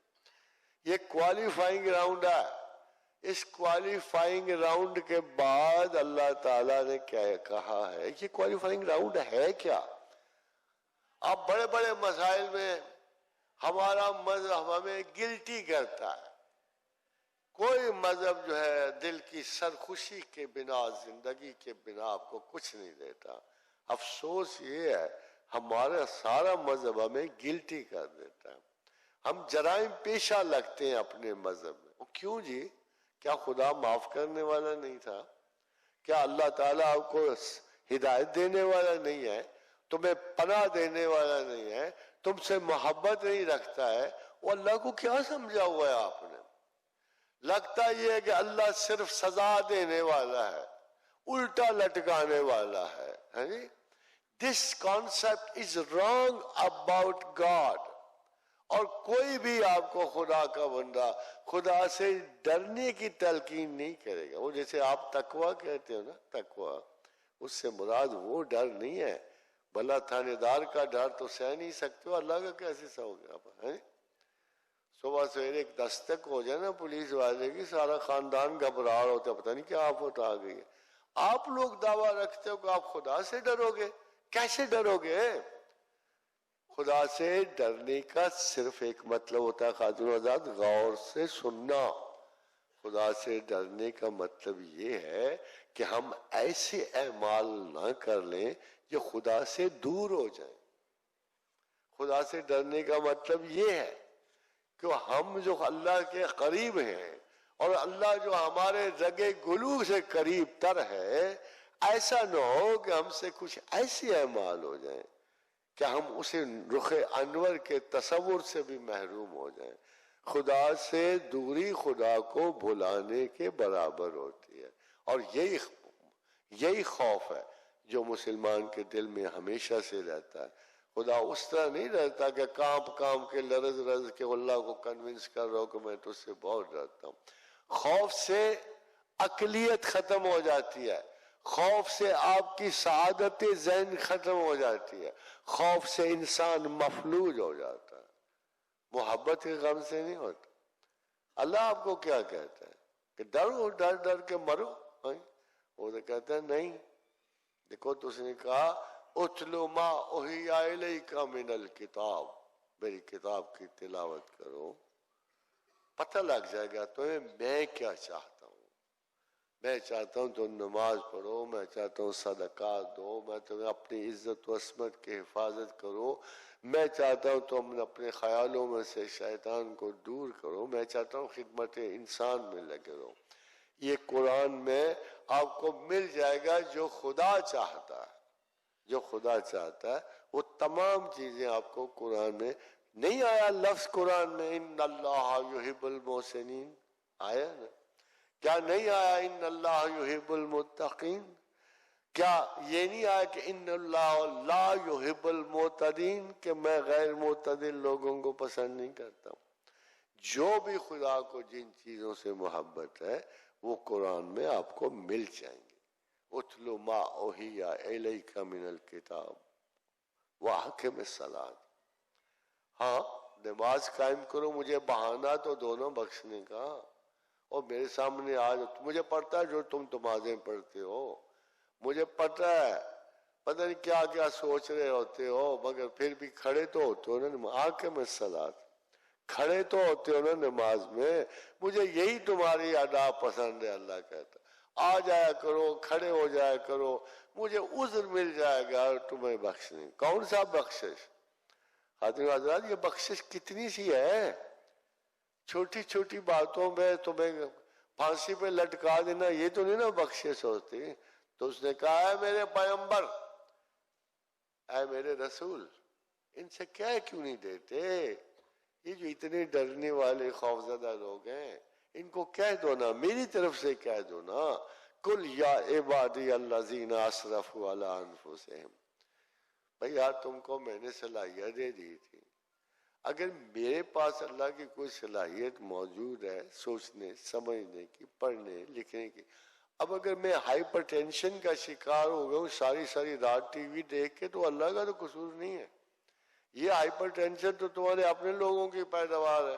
یہ کوالیفائنگ راؤنڈ ہے، اس کوالیفائنگ راؤنڈ کے بعد اللہ تعالیٰ نے کیا کہا ہے؟ یہ کوالیفائنگ راؤنڈ ہے کیا؟ اب بڑے بڑے مسائل میں ہمارا مذہب ہمیں گلٹی کرتا ہے. کوئی مذہب جو ہے دل کی سرخوشی کے بنا، زندگی کے بنا آپ کو کچھ نہیں دیتا. افسوس یہ ہے ہمارا سارا مذہب ہمیں گلٹی کر دیتا ہے. ہم جرائم پیشہ لگتے ہیں اپنے مذہب میں. وہ کیوں جی؟ کیا خدا معاف کرنے والا نہیں تھا؟ کیا اللہ تعالیٰ آپ کو ہدایت دینے والا نہیں ہے؟ تمہیں پناہ دینے والا نہیں ہے؟ تم سے محبت نہیں رکھتا ہے؟ وہ اللہ کو کیا سمجھا ہوا ہے آپ نے؟ لگتا یہ ہے کہ اللہ صرف سزا دینے والا ہے، الٹا لٹکانے والا ہے. This concept is wrong about God. اور کوئی بھی آپ کو خدا کا بندہ خدا سے ڈرنے کی تلقین نہیں کرے گا. وہ جیسے آپ تقویٰ کہتے ہو نا، تقویٰ، اس سے مراد وہ ڈر نہیں ہے. بھلا تھانے دار کا ڈر تو سہ نہیں سکتے ہو، اللہ کا کیسے سہو گے؟ صبح سویرے ایک دستک ہو جائے نا پولیس والے کی، سارا خاندان گھبراہٹ ہوتا ہے، پتہ نہیں کیا آفت آ گئی ہے. آپ لوگ دعویٰ رکھتے ہو کہ آپ خدا سے ڈرو گے. کیسے ڈرو گے؟ خدا سے ڈرنے کا صرف ایک مطلب ہوتا ہے خاتون آزاد، غور سے سننا. خدا سے ڈرنے کا مطلب یہ ہے کہ ہم ایسے اعمال نہ کر لیں جو خدا سے دور ہو جائیں. خدا سے ڈرنے کا مطلب یہ ہے کہ ہم جو اللہ کے قریب ہیں اور اللہ جو ہمارے رگے گلو سے قریب تر ہے، ایسا نہ ہو کہ ہم سے کچھ ایسے اعمال ہو جائیں کہ ہم اسے رخ انور کے تصور سے بھی محروم ہو جائیں. خدا سے دوری خدا کو بھلانے کے برابر ہوتی ہے. اور یہی خوف ہے جو مسلمان کے دل میں ہمیشہ سے رہتا ہے. خدا اس طرح نہیں رہتا کہ کام کے لرز کے اللہ کو کنونس کر رہا ہوں کہ میں تو اس سے بہت ڈرتا ہوں. خوف سے عقلیت ختم ہو جاتی ہے. خوف سے آپ کی سعادت ذہن ختم ہو جاتی ہے. خوف سے انسان مفلوج ہو جاتا ہے. محبت کے غم سے نہیں ہوتا. اللہ آپ کو کیا کہتا ہے کہ ڈرو، ڈر کے مرو؟ وہ تو کہتا ہے نہیں. دیکھو تو اس نے کہا اتلو ما اوحی الیک من الکتاب، میری کتاب کی تلاوت کرو، پتہ لگ جائے گا تمہیں میں کیا چاہتا ہوں. میں چاہتا ہوں تم نماز پڑھو، میں چاہتا ہوں صدقات دو، میں تمہیں اپنی عزت و عصمت کی حفاظت کرو، میں چاہتا ہوں تم اپنے خیالوں میں سے شیطان کو دور کرو، میں چاہتا ہوں خدمت انسان میں لگے رہو. یہ قرآن میں آپ کو مل جائے گا جو خدا چاہتا ہے. جو خدا چاہتا ہے وہ تمام چیزیں آپ کو قرآن میں نہیں آیا. لفظ قرآن میں ان اللہ یحب المحسنین آیا نا؟ کیا نہیں آیا ان اللہ یحب المتقین؟ کیا یہ نہیں آیا کہ ان اللہ لا یحب المعتدین، کہ میں غیر معتدل لوگوں کو پسند نہیں کرتا ہوں. جو بھی خدا کو جن چیزوں سے محبت ہے وہ قرآن میں آپ کو مل جائیں گے. اتلو ما اوحی الیک من الکتاب واقم الصلاۃ. ہاں نماز قائم کرو، مجھے بہانہ تو دونوں بخشنے کا. اور میرے سامنے آج مجھے پڑھتا ہے جو تم نمازیں پڑھتے ہو، مجھے پتہ ہے پتہ نہیں کیا کیا سوچ رہے ہوتے ہو، مگر پھر بھی کھڑے تو ہوتے ہو نا. واقم الصلاۃ، کھڑے تو ہوتے ہو نا نماز میں. مجھے یہی تمہاری ادا پسند ہے. اللہ کہتا آ جایا کرو، کھڑے ہو جایا کرو، مجھے عذر مل جائے گا اور تمہیں بخشنے. کون سا بخشش؟ حضرت حضرات یہ بخشش کتنی سی ہے. چھوٹی چھوٹی باتوں میں تمہیں پھانسی پہ لٹکا دینا یہ تو نہیں نا بخشش ہوتی. تو اس نے کہا اے میرے پیغمبر، اے میرے رسول، ان سے کیا کیوں نہیں دیتے؟ یہ جو اتنے ڈرنے والے خوفزدہ لوگ ہیں ان کو کہہ دو نا، میری طرف سے کہہ دو نا، کل یا عبادی الذین اسرفوا علی انفسہم. بھئی یار تم کو میں نے صلاحیت دے دی تھی. اگر میرے پاس اللہ کی کوئی صلاحیت موجود ہے سوچنے سمجھنے کی، پڑھنے لکھنے کی، اب اگر میں ہائپر ٹینشن کا شکار ہو گیا ہوں ساری رات ٹی وی دیکھ کے، تو اللہ کا تو قصور نہیں ہے. یہ ہائپر ٹینشن تو تمہارے اپنے لوگوں کی پیداوار ہے.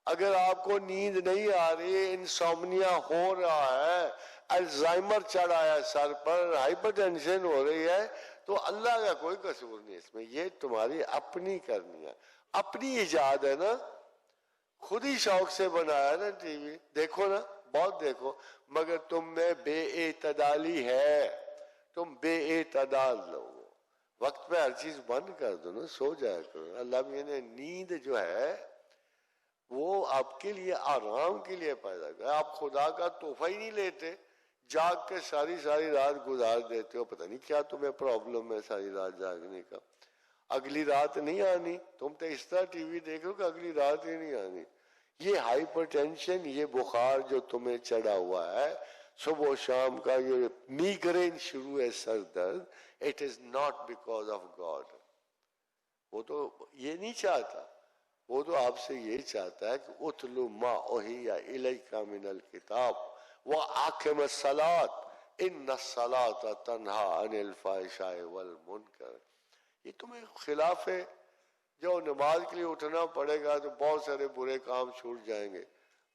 اگر آپ کو نیند نہیں آ رہی، انسومنیا ہو رہا ہے، الزائمر چڑھ آیا سر پر، ہائپر ٹینشن ہو رہی ہے، تو اللہ کا کوئی قصور نہیں اس میں، یہ تمہاری اپنی کرنی ہے، اپنی ایجاد ہے نا، خود ہی شوق سے بنایا نا ٹی وی، دیکھو نا، بہت دیکھو، مگر تم میں بے اعتدالی ہے، تم بے اعتدال لوگ، وقت پہ ہر چیز بند کر دو نا، سو جایا کرو۔ اللہ بھی نے نیند جو ہے وہ آپ کے لیے آرام کے لیے پیدا کر، آپ خدا کا تحفہ ہی نہیں لیتے، جاگ کے ساری رات گزار دیتے ہو، پتہ نہیں کیا تمہیں پرابلم ہے ساری رات جاگنے کا، اگلی رات نہیں آنی، تم تو اس طرح ٹی وی دیکھ رہے ہو کہ اگلی رات ہی نہیں آنی۔ یہ ہائپر ٹینشن، یہ بخار جو تمہیں چڑھا ہوا ہے، صبح و شام کا یہ میگرین شروع ہے، سر درد، it is not because of God, وہ تو یہ نہیں چاہتا، وہ تو آپ سے یہی چاہتا ہے کہ اتلو ما اوحی الیک من الکتاب واقم الصلاۃ ان الصلاۃ تنہی عن الفحشاء والمنکر۔ یہ تمہیں خلاف ہے، جو نماز کے لیے اٹھنا پڑے گا تو بہت سارے برے کام چھوٹ جائیں گے،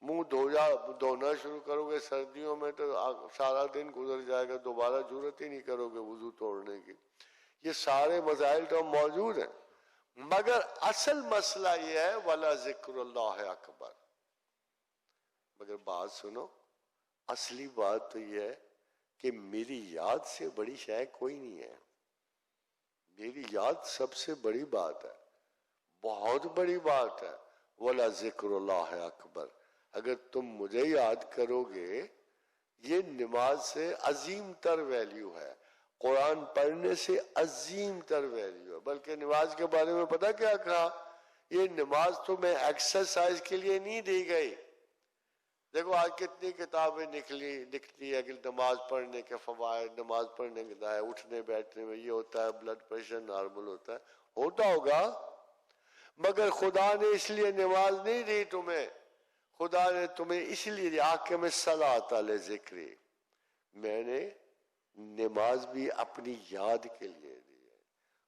منہ دھونا شروع کرو گے سردیوں میں تو سارا دن گزر جائے گا، دوبارہ ضرورت ہی نہیں کرو گے وضو توڑنے کی، یہ سارے مسائل تو موجود ہیں، مگر اصل مسئلہ یہ ہے وَلَا ذِكْرُ اللَّهِ اکبر۔ مگر بات سنو، اصلی بات تو یہ ہے کہ میری یاد سے بڑی شے کوئی نہیں ہے، میری یاد سب سے بڑی بات ہے، بہت بڑی بات ہے، وَلَا ذِكْرُ اللَّهِ اکبر۔ اگر تم مجھے یاد کرو گے، یہ نماز سے عظیم تر ویلیو ہے، قرآن پڑھنے سے عظیم تر ویلیو ہے، بلکہ نماز کے بارے میں پتہ کیا کہا، یہ نماز تمہیں ایکسرسائز کے لیے نہیں دی گئی۔ دیکھو آج کتنی کتابیں نکلی ہے کہ نماز پڑھنے کے فوائد، نماز پڑھنے کے ہے، اٹھنے بیٹھنے میں یہ ہوتا ہے، بلڈ پریشر نارمل ہوتا ہے، ہوتا ہوگا، مگر خدا نے اس لیے نماز نہیں دی تمہیں، خدا نے تمہیں اس لیے دی آقم الصلاۃ لذکری، میں نے نماز بھی اپنی یاد کے لیے دی ہے،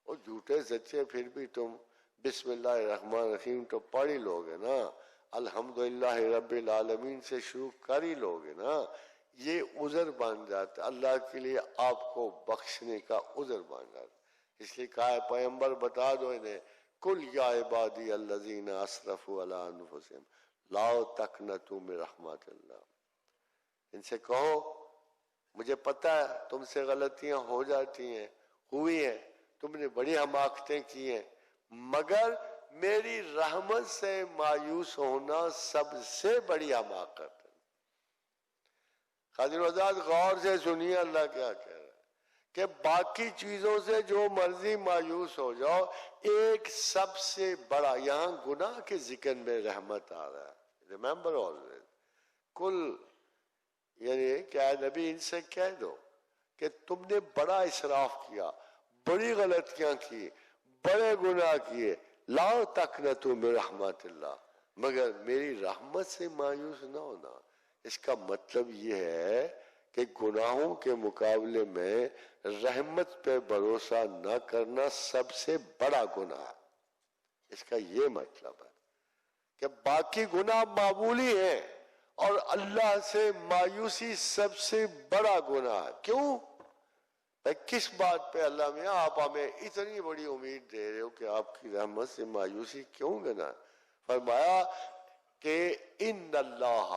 اور جھوٹے سچے پھر بھی تم بسم اللہ الرحمن الرحیم تو پڑھ ہی لوگے نا، الحمدللہ رب العالمین سے شروع کر ہی لوگے نا، یہ عذر بن جاتا، اللہ کے لیے آپ کو بخشنے کا عذر بن جاتا، اس لیے کہا ہے پیغمبر بتا دو انہیں، کل یا عبادی الذین اسرفوا علی انفسہم لا تقنطوا من رحمت اللہ، ان سے کہو مجھے پتہ ہے تم سے غلطیاں ہو جاتی ہیں، ہوئی ہیں، تم نے بڑی حماقتیں کی ہیں، مگر میری رحمت سے مایوس ہونا سب سے بڑی حماقت ہے۔ خادم آزاد غور سے سنیے اللہ کیا کہہ رہا ہے کہ باقی چیزوں سے جو مرضی مایوس ہو جاؤ، ایک سب سے بڑا، یہاں گناہ کے ذکر میں رحمت آ رہا ہے، ریممبر آلویز، کل یعنی کہ نبی ان سے کہہ دو کہ تم نے بڑا اسراف کیا، بڑی غلطیاں کی، بڑے گناہ کیے، لا تقنطوا من رحمت اللہ، مگر میری رحمت سے مایوس نہ ہونا، اس کا مطلب یہ ہے کہ گناہوں کے مقابلے میں رحمت پہ بھروسہ نہ کرنا سب سے بڑا گناہ ہے، اس کا یہ مطلب ہے کہ باقی گناہ معمولی ہیں اور اللہ سے مایوسی سب سے بڑا گناہ ہے۔ کیوں؟ کس بات پہ اللہ میاں آپ ہمیں اتنی بڑی امید دے رہے ہو کہ آپ کی رحمت سے مایوسی کیوں گنا؟ فرمایا کہ ان اللہ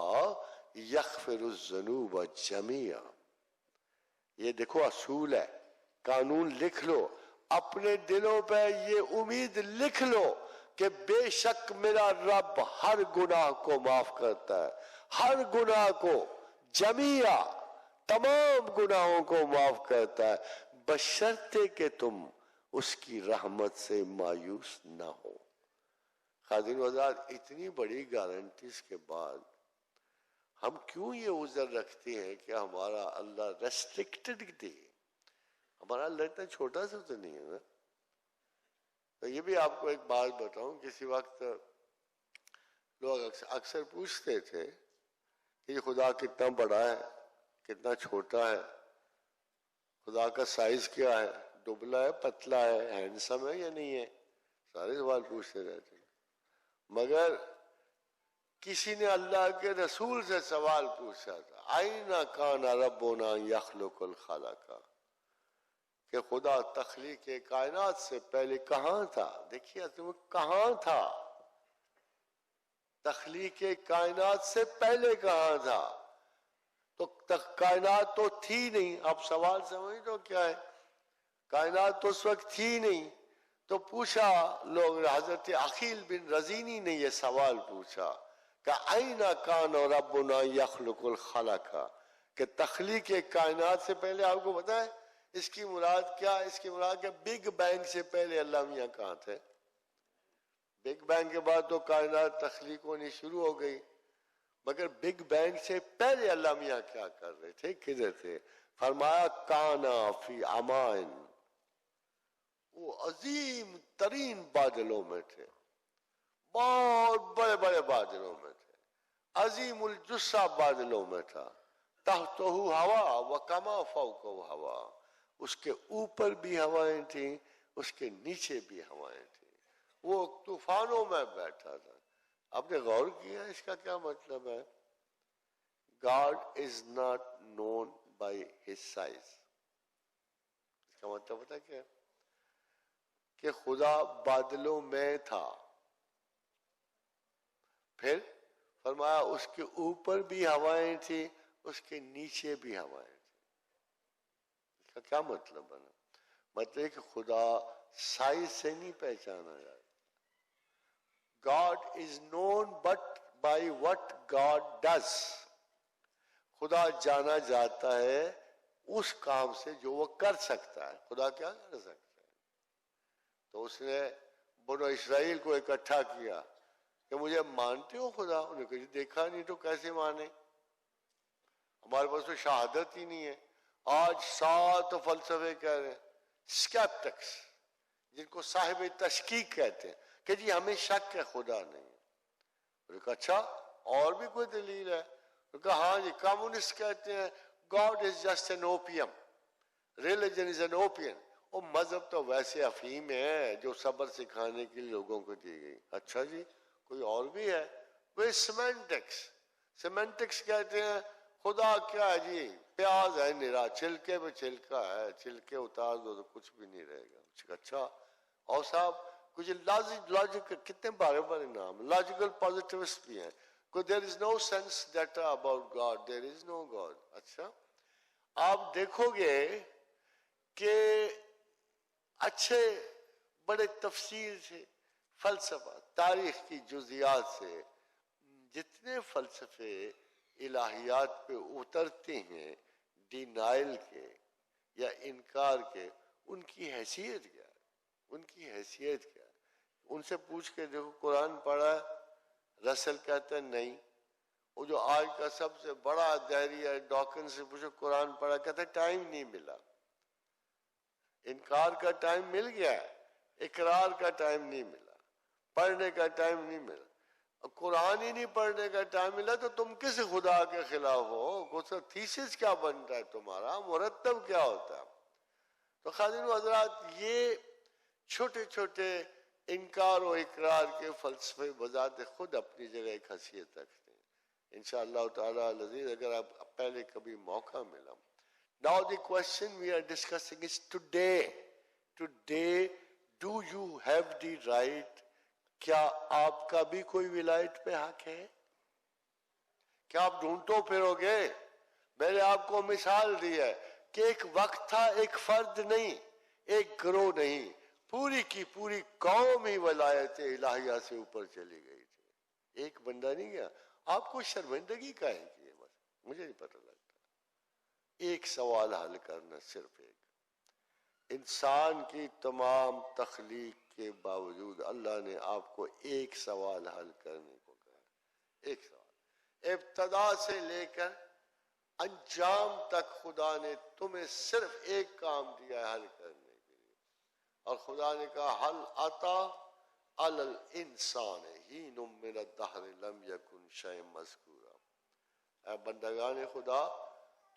یغفر الذنوب جمیعا، یہ دیکھو اصول ہے، قانون لکھ لو اپنے دلوں پہ، یہ امید لکھ لو کہ بے شک میرا رب ہر گناہ کو معاف کرتا ہے، ہر گناہ کو، جمیعا تمام گناہوں کو معاف کرتا ہے، بشرطے کہ تم اس کی رحمت سے مایوس نہ ہو۔ خادم آزاد اتنی بڑی گارنٹیز کے بعد ہم کیوں یہ عذر رکھتے ہیں کہ ہمارا اللہ ریسٹرکٹڈ تھی؟ ہمارا اللہ اتنا چھوٹا سا تو نہیں ہے نا۔ تو یہ بھی آپ کو ایک بات بتاؤں، کسی وقت لوگ اکثر پوچھتے تھے کہ یہ خدا کتنا بڑا ہے، کتنا چھوٹا ہے، خدا کا سائز کیا ہے، دبلا ہے، پتلا ہے، ہینڈسم ہے یا نہیں ہے، سارے سوال پوچھتے رہتے ہیں، مگر کسی نے اللہ کے رسول سے سوال پوچھا تھا، آئین کان ربنا یخلق الخلق، کہ خدا تخلیق کائنات سے پہلے کہاں تھا؟ دیکھیے تم کہاں تھا، تخلیق کائنات سے پہلے کہاں تھا؟ تو کائنات تو تھی نہیں. آپ سوال سمجھ دو کیا ہے، کائنات تو اس وقت تھی نہیں. تو پوچھا لوگ، حضرت عقیل بن رزینی نے یہ سوال پوچھا کہ آئین کان ربنا یخلق الخلق، کہ تخلیق کائنات سے پہلے آپ کو پتا ہے اس کی مراد کیا؟ اس کی مراد کہ بگ بینگ سے پہلے اللہ میاں کہاں تھے؟ بگ بینگ کے بعد تو کائنات تخلیق ہونی شروع ہو گئی، مگر بگ بینگ سے پہلے اللہ میاں کیا کر رہے تھے، کدھر تھے؟ فرمایا کانا فی امائن، وہ عظیم ترین بادلوں میں تھے، بہت بڑے بڑے بادلوں میں تھے، عظیم الجثہ بادلوں میں تھا. تحتہ ہوا وکما فوقہ ہوا، اس کے اوپر بھی ہوائیں تھیں، اس کے نیچے بھی ہوائیں تھیں. وہ طوفانوں میں بیٹھا تھا. آپ نے غور کیا اس کا کیا مطلب ہے؟ God is not known by his size. اس کا مطلب پتا کیا ہے؟ کہ خدا بادلوں میں تھا، پھر فرمایا اس کے اوپر بھی ہوائیں تھیں، اس کے نیچے بھی ہوائیں تھیں. اس کا کیا مطلب بنا؟ مطلب کہ خدا سائز سے نہیں پہچانا جاتا. God is known but by what God does. خدا جانا جاتا ہے اس کام سے جو وہ کر سکتا ہے. خدا کیا کر سکتا ہے؟ تو اس نے بنو اسرائیل کو اکٹھا کیا کہ مجھے مانتے ہو خدا؟ انہوں نے کہا دیکھا نہیں تو کیسے مانے، ہمارے پاس تو شہادت ہی نہیں ہے. آج 7 فلسفے کہہ رہے ہیں، اسکیپٹکس جن کو صاحب تشکیک کہتے ہیں، کہ جی ہمیں شک ہے خدا نہیں. انہوں نے کہا اچھا اور بھی کوئی دلیل ہے؟ انہوں نے کہا ہاں جی، کمیونسٹ کہتے ہیں God is just an opium, religion is an opium. وہ مذہب تو ویسے افہیم ہے جو صبر سکھانے کے لیے لوگوں کو دی گئی. اچھا جی کوئی اور بھی ہے؟ وہ سیمنٹکس کہتے ہیں خدا کیا ہے جی، پیاز ہے نرا، چھلکے میں چھلکا ہے، چھلکے اتار دو تو کچھ بھی نہیں رہے گا. اچھا اور صاحب کچھ لاجک، کتنے بارے بارے نام، لاجیکل پازیٹیوسٹ بھی ہیں. There is no sense data about God, there is no God. اچھا آپ دیکھو گے کہ اچھے بڑے تفصیل سے فلسفہ، تاریخ کی جزیات سے جتنے فلسفے الہیات پہ اترتے ہیں ڈینائل کے یا انکار کے، ان کی حیثیت کیا ہے؟ ان کی حیثیت کیا ہے؟ ان سے پوچھ کے دیکھو قرآن پڑھا ہے؟ رسل کہتا ہے نہیں. وہ جو آج کا سب سے بڑا دہری ہے ڈاکن سے پوچھو قرآن پڑھا، کہتا ہے ٹائم نہیں ملا. انکار کا ٹائم مل گیا ہے، اقرار کا ٹائم نہیں ملا، پڑھنے کا ٹائم نہیں ملا. قرآن ہی نہیں پڑھنے کا ٹائم ملا تو تم کس خدا کے خلاف ہو؟ تھیسس کیا بنتا ہے تمہارا، مرتب کیا ہوتا ہے؟ تو خادم حضرات یہ چھوٹے چھوٹے انکار و اقرار کے فلسفے بذات خود اپنی جگہ ایک حیثیت رکھتے ہیں. انشاءاللہ تعالی العزیز اگر آپ پہلے کبھی موقع ملا. Now the question we are discussing is today do you have the right؟ کیا آپ کا بھی کوئی ولایت پہ حق ہے؟ کیا آپ ڈھونڈو پھرو گے؟ میں نے آپ کو مثال دی ہے کہ ایک وقت تھا ایک فرد نہیں، ایک گروہ نہیں، پوری کی پوری قوم ہی ولایت الہیہ سے اوپر چلی گئی تھی. ایک بندہ نہیں گیا. آپ کو شرمندگی کا ہے کہ بس مجھے نہیں پتہ لگتا. ایک سوال حل کرنا، صرف ایک. انسان کی تمام تخلیق کے باوجود اللہ نے آپ کو ایک سوال حل کرنے کو کہا. ایک سوال، ابتدا سے لے کر انجام تک خدا نے تمہیں صرف ایک کام دیا ہے حل کرنے کے لیے. اور خدا نے کہا حل عطا علی الانسان حین من الدہر لم یکن شیئا مذکورا. اے بندگان خدا،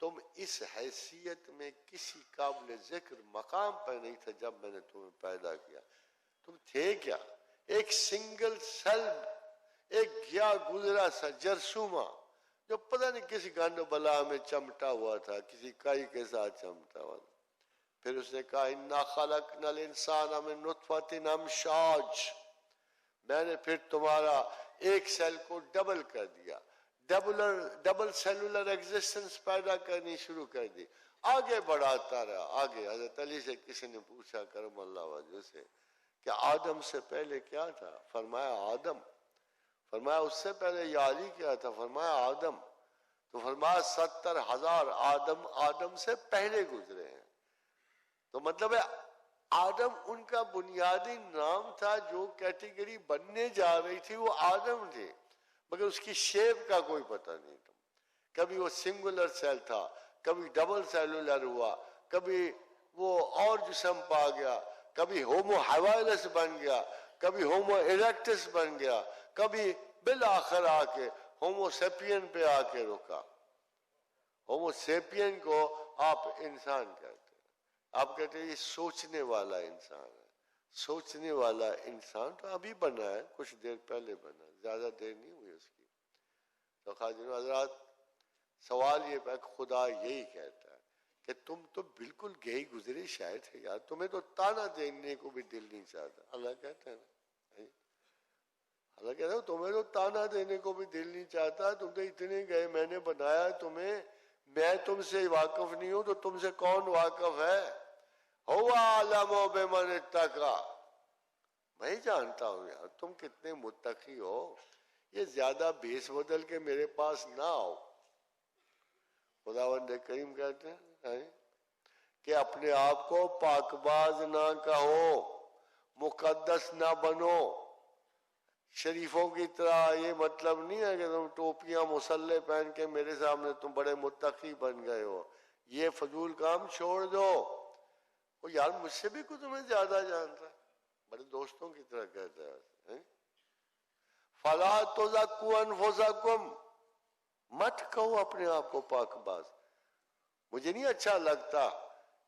تم اس حیثیت میں کسی قابل ذکر مقام پر نہیں تھے جب میں نے تمہیں پیدا کیا. تم تھے کیا؟ ایک سنگل سیل، ایک گیا گزرا سا جرثومہ جو پتہ نہیں کس گند بلا میں چمٹا ہوا تھا، کسی کائی کے ساتھ چمٹا ہوا تھا. پھر اس نے کہا انا خلقنا الانسان من نطفۃ امشاج، میں نے پھر تمہارا ایک سیل کو ڈبل کر دیا، ڈبل سیلولر ایگزسٹنس پیدا کرنی شروع کر دی. آگے بڑھاتا رہا آگے. حضرت علی سے کسی نے پوچھا کرم اللہ وجہ سے کہ آدم سے پہلے کیا تھا؟ فرمایا آدم. فرمایا اس سے پہلے یا علی کیا تھا؟ فرمایا آدم. تو فرمایا 70,000 آدم سے پہلے گزرے ہیں. تو مطلب ہے آدم ان کا بنیادی نام تھا، جو کیٹیگری بننے جا رہی تھی وہ آدم تھے، مگر اس کی شیپ کا کوئی پتہ نہیں تھا. کبھی وہ سنگولر سیل تھا، کبھی ڈبل سیلولر ہوا، کبھی وہ اور جسم پا گیا، کبھی ہومو ہیوائلس بن گیا، کبھی ہومو ایریکٹس بن گیا، کبھی بالآخر آ کے ہومو سیپین پہ آ کے رکا. ہومو سیپین کو آپ انسان کہتے ہیں. آپ کہتے ہیں یہ سوچنے والا انسان ہے. سوچنے والا انسان تو ابھی بنا ہے، کچھ دیر پہلے بنا، زیادہ دیر نہیں ہوئی اس کی. تو خواجہ حضرات سوال یہ ہے، خدا یہی کہتا ہے کہ تم تو بالکل گئی گزری شاید ہے یار، تمہیں تو تانا دینے کو بھی دل نہیں چاہتا. اللہ کہتا ہے نا، اللہ کہتا ہے تمہیں تو تانا دینے کو بھی دل نہیں چاہتا، تم تو اتنے گئے، میں نے بنایا تمہیں، میں تم سے واقف نہیں ہوں تو تم سے کون واقف ہے؟ هو اعلم بمن اتقى، میں جانتا ہوں یار تم کتنے متقی ہو. یہ زیادہ بھیس بدل کے میرے پاس نہ آؤ. خداوند کریم کہتے ہیں کہ اپنے آپ کو پاک باز نہ کہو، مقدس نہ بنو شریفوں کی طرح. یہ مطلب نہیں ہے کہ تم ٹوپیاں مسلح پہن کے میرے سامنے تم بڑے متقی بن گئے ہو. یہ فضول کام چھوڑ دو. وہ یار مجھ سے بھی کوئی تمہیں زیادہ جانتا ہے، بڑے دوستوں کی طرح کہتا ہے. فلا تزکوا انفسکم، مت کہو اپنے آپ کو پاک باز. مجھے نہیں اچھا لگتا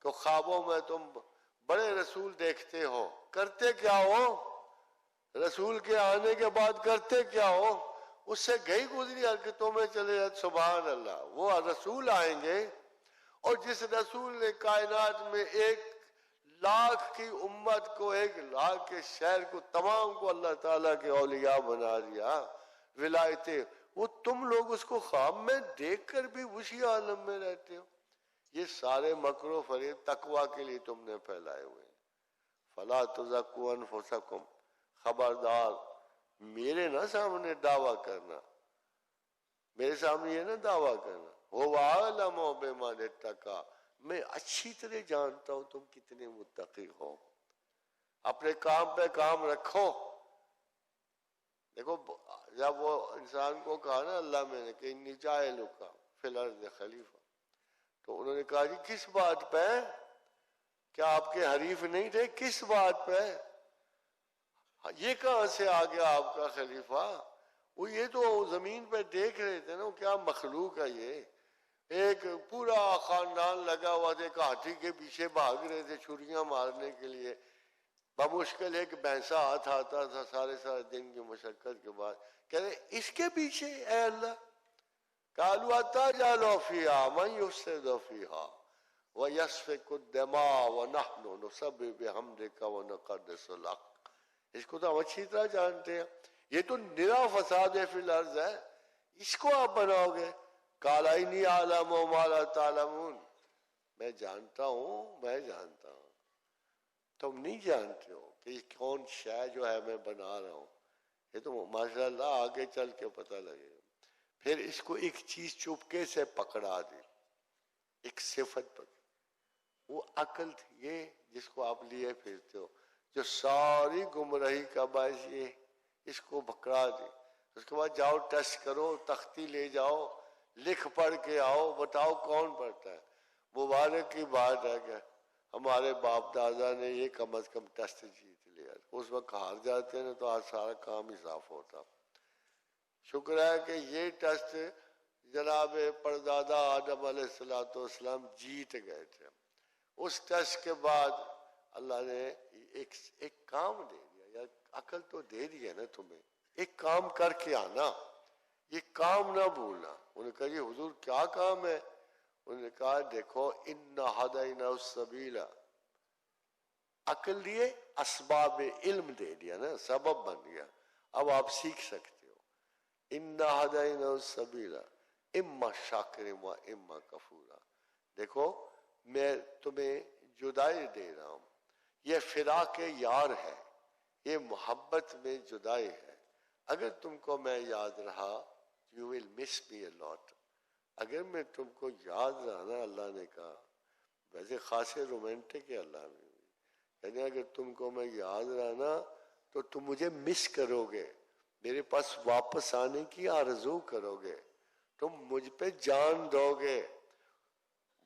کہ خوابوں میں تم بڑے رسول دیکھتے ہو، کرتے کیا ہو؟ رسول کے آنے کے بعد کرتے کیا ہو؟ اس سے گئی گزری حرکتوں میں چلے جاتے. سبحان اللہ. وہ رسول آئیں گے اور جس رسول نے کائنات میں 1,00,000 کی امت کو، 1,00,000 کے شہر کو، تمام کو اللہ تعالیٰ کے اولیاء بنا دیا، ولایتیں، وہ تم لوگ اس کو خواب میں دیکھ کر بھی اسی عالم میں رہتے ہو. یہ سارے مکر و فریب تقویٰ کے لیے تم نے پھیلائے ہوئے ہیں. فلا تزکوا انفسکم، خبردار میرے نہ سامنے دعویٰ کرنا، میرے سامنے یہ نہ دعویٰ کرنا. هو اعلم بمن اتقى، میں اچھی طرح جانتا ہوں تم کتنے متقی ہو. اپنے کام پہ کام رکھو. دیکھو جب وہ انسان کو کہا نا اللہ میں نے کہ انی جاعلک فی الارض خلیفہ، تو انہوں نے کہا جی کس بات پہ؟ کیا آپ کے حریف نہیں تھے؟ کس بات پہ؟ یہ کہاں سے آ گیا آپ کا خلیفہ؟ وہ یہ تو زمین پہ دیکھ رہے تھے نا، وہ کیا مخلوق ہے یہ. ایک پورا خاندان لگا ہوا تھا، ایک ہاتھی کے پیچھے بھاگ رہے تھے چھریاں مارنے کے لیے. بمشکل ایک بھینسا ہاتھ آتا تھا سارے دن کی مشقت کے بعد. کہہ رہے اس کے پیچھے اے اللہ، قالوا اتجعل فیہا من یفسد فیہا ویسفک الدماء ونحن نسبح بحمدک ونقدس لک. اس کو تو ہم اچھی طرح جانتے ہیں، یہ تو نرا فساد فی الارض ہے، اس کو آپ بناؤ گے. قال انی اعلم ما لا تعلمون، میں جانتا ہوں، میں جانتا ہوں تم نہیں جانتے ہو کہ یہ کون شے جو ہے میں بنا رہا ہوں. یہ تو ماشاء اللہ آگے چل کے پتہ لگے گا. پھر اس کو ایک چیز چپکے سے پکڑا دی، ایک صفت پکڑ، وہ عقل تھی یہ جس کو آپ لیے پھرتے ہو، جو ساری گمراہی کا باعث یہ، اس کو پکڑا دی. اس کے بعد جاؤ ٹیسٹ کرو، تختی لے جاؤ، لکھ پڑھ کے آؤ، بتاؤ کون پڑھتا ہے. مبارک کی بات ہے کہ ہمارے باپ دادا نے یہ کم از کم ٹیسٹ جیت لیا. اس وقت ہار جاتے ہیں تو آج سارا کام ہی صاف ہوتا. شکر ہے کہ یہ ٹیسٹ جناب پردادا آدم علیہ السلام جیت گئے تھے. اس ٹیسٹ کے بعد اللہ نے ایک کام دے دیا. یار عقل تو دے دی ہے نا تمہیں، ایک کام کر کے آنا، یہ کام نہ بھولنا۔ انہوں نے کہا جی حضور کیا کام ہے؟ انہوں نے کہا دیکھو انا ہدینا السبیل، عقل دیے، اسباب علم دے دیا نا، سبب بن گیا، اب آپ سیکھ سکتے ہو۔ انا ہدینا السبیل اما شاکر و اما کفورا، دیکھو میں تمہیں جدائی دے رہا ہوں، یہ فراق یار ہے، یہ محبت میں جدائی ہے۔ اگر تم کو میں یاد رہا you will miss me a lot، اگر میں تم کو یاد رہا نا، اللہ نے کہا ویسے خاصے رومانٹک ہے اللہ میں، یعنی اگر تم کو میں یاد رہا نا تو تم مجھے مس کرو گے، میرے پاس واپس آنے کی آرزو کرو گے، تم مجھ پہ جان دو گے۔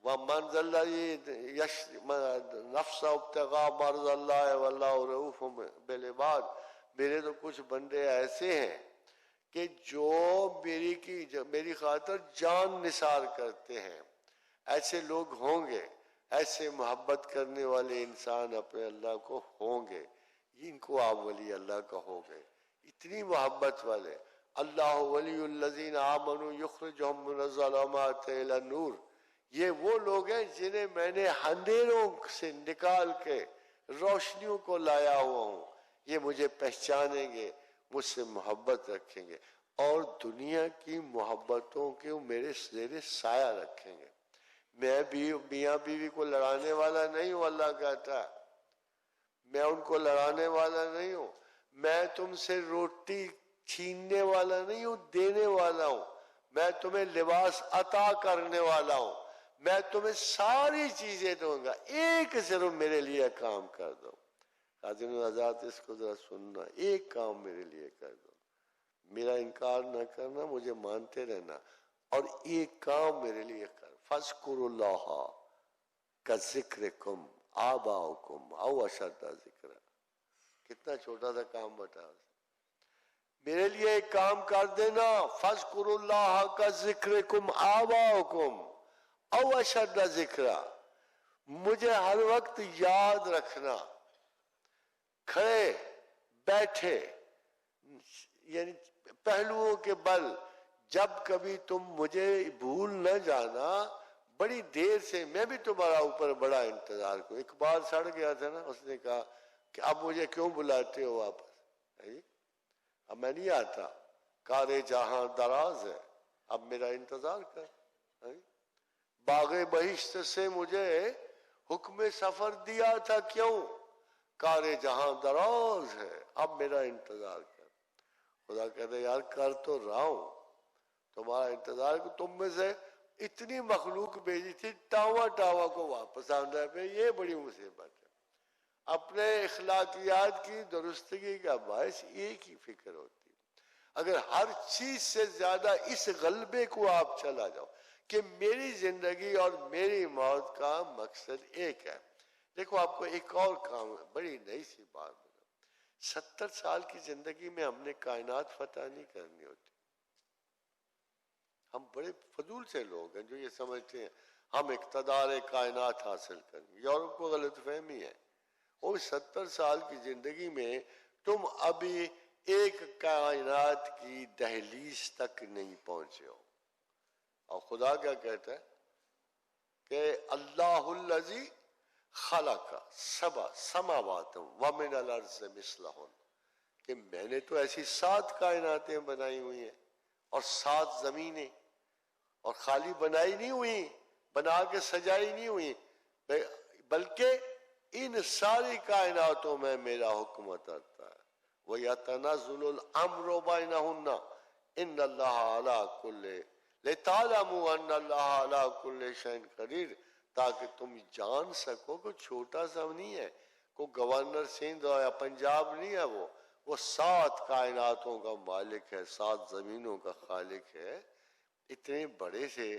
وَمَنْ ذَا الَّذِي نَفْسَ ابْتِغَاءَ مَرْضَ اللَّهِ وَاللَّهُ رَءُوفٌ بِالْعِبَادِ، میرے تو کچھ بندے ایسے ہیں کہ جو میری خاطر جان نثار کرتے ہیں، ایسے لوگ ہوں گے، ایسے محبت کرنے والے انسان اپنے اللہ کو ہوں گے، ان کو آپ ولی اللہ کہو گے، اتنی محبت والے۔ اللہ ولی الذین آمنوا یخرجہم من الظلمات الی النور، یہ وہ لوگ ہیں جنہیں میں نے اندھیروں سے نکال کے روشنیوں کو لایا ہوا ہوں، یہ مجھے پہچانیں گے، مجھ سے محبت رکھیں گے، اور دنیا کی محبتوں کو میرے زیر سایہ رکھیں گے۔ میں بھی میاں بیوی کو لڑانے والا نہیں ہوں، اللہ کہتا ہے میں ان کو لڑانے والا نہیں ہوں، میں تم سے روٹی چھیننے والا نہیں ہوں، دینے والا ہوں، میں تمہیں لباس عطا کرنے والا ہوں، میں تمہیں ساری چیزیں دوں گا، ایک صرف میرے لیے کام کر دو۔ حاضرین و حضرات اس کو ذرا سننا، ایک کام میرے لیے کر دو، میرا انکار نہ کرنا، مجھے مانتے رہنا، اور ایک کام میرے لیے کر، فَاذْكُرُوا اللَّهَ كَذِكْرِكُمْ آبَاؤُكُمْ أَوْ أَشَدَّ ذِكْرًا۔ کتنا چھوٹا سا کام بتا، میرے لیے ایک کام کر دینا، فَاذْكُرُوا اللَّهَ كَذِكْرِكُمْ آبَاؤُكُمْ أَوْ أَشَدَّ ذِكْرًا، مجھے ہر وقت یاد رکھنا، کھڑے بیٹھے یعنی پہلوؤں کے بل، جب کبھی تم مجھے بھول نہ جانا، بڑی دیر سے میں بھی تمہارا اوپر بڑا انتظار کروں۔ اقبال سڑ گیا تھا نا، اس نے کہا کہ اب مجھے کیوں بلاتے ہو واپس، اب میں نہیں آتا، کار جہاں دراز ہے، اب میرا انتظار کر۔ باغ بہشت سے مجھے حکم سفر دیا تھا کیوں، کار جہاں دراز ہے، اب میرا انتظار کر۔ خدا کہتے یار کر تو رہا ہوں تمہارا انتظار، کہ تم میں سے اتنی مخلوق بھیجی تھی، ٹاوا ٹاوا کو واپس آنا پہ، یہ بڑی مصیبت ہے۔ اپنے اخلاقیات کی درستگی کا باعث ایک ہی فکر ہوتی ہے، اگر ہر چیز سے زیادہ اس غلبے کو آپ چلا جاؤ کہ میری زندگی اور میری موت کا مقصد ایک ہے۔ دیکھو آپ کو ایک اور کام ہے، بڑی نئی سی بات ہے، 70 سال کی زندگی میں ہم نے کائنات فتح نہیں کرنی ہوتی۔ ہم بڑے فضول سے لوگ ہیں جو یہ سمجھتے ہیں ہم اقتدار کائنات حاصل کریں گے، یورپ کو غلط فہمی ہے۔ اور 70 سال کی زندگی میں تم ابھی ایک کائنات کی دہلیز تک نہیں پہنچے ہو، اور خدا کیا کہتا ہے کہ اللہ الذی خلق سبع سماوات ومن الارض مثلہن، کہ میں نے تو ایسی 7 کائناتیں بنائی ہوئی ہیں اور 7 زمینیں، اور خالی بنائی نہیں ہوئی، بنا کے سجائی نہیں ہوئی، بلکہ ان ساری کائناتوں میں میرا حکم اترتا ہے۔ وَيَتَنَزَّلُ الْأَمْرُ بَيْنَهُنَّ إِنَّ اللَّهَ عَلَىٰ كُلِّ لِتَعْلَمُوا أَنَّ اللَّهَ عَلَىٰ كُلِّ شَيْءٍ قَدِيرٌ، تاکہ تم جان سکو کہ چھوٹا سا نہیں ہے، کوئی گورنر سندھ یا پنجاب نہیں ہے، وہ 7 کائناتوں کا مالک ہے، 7 زمینوں کا خالق ہے۔ اتنے بڑے سے،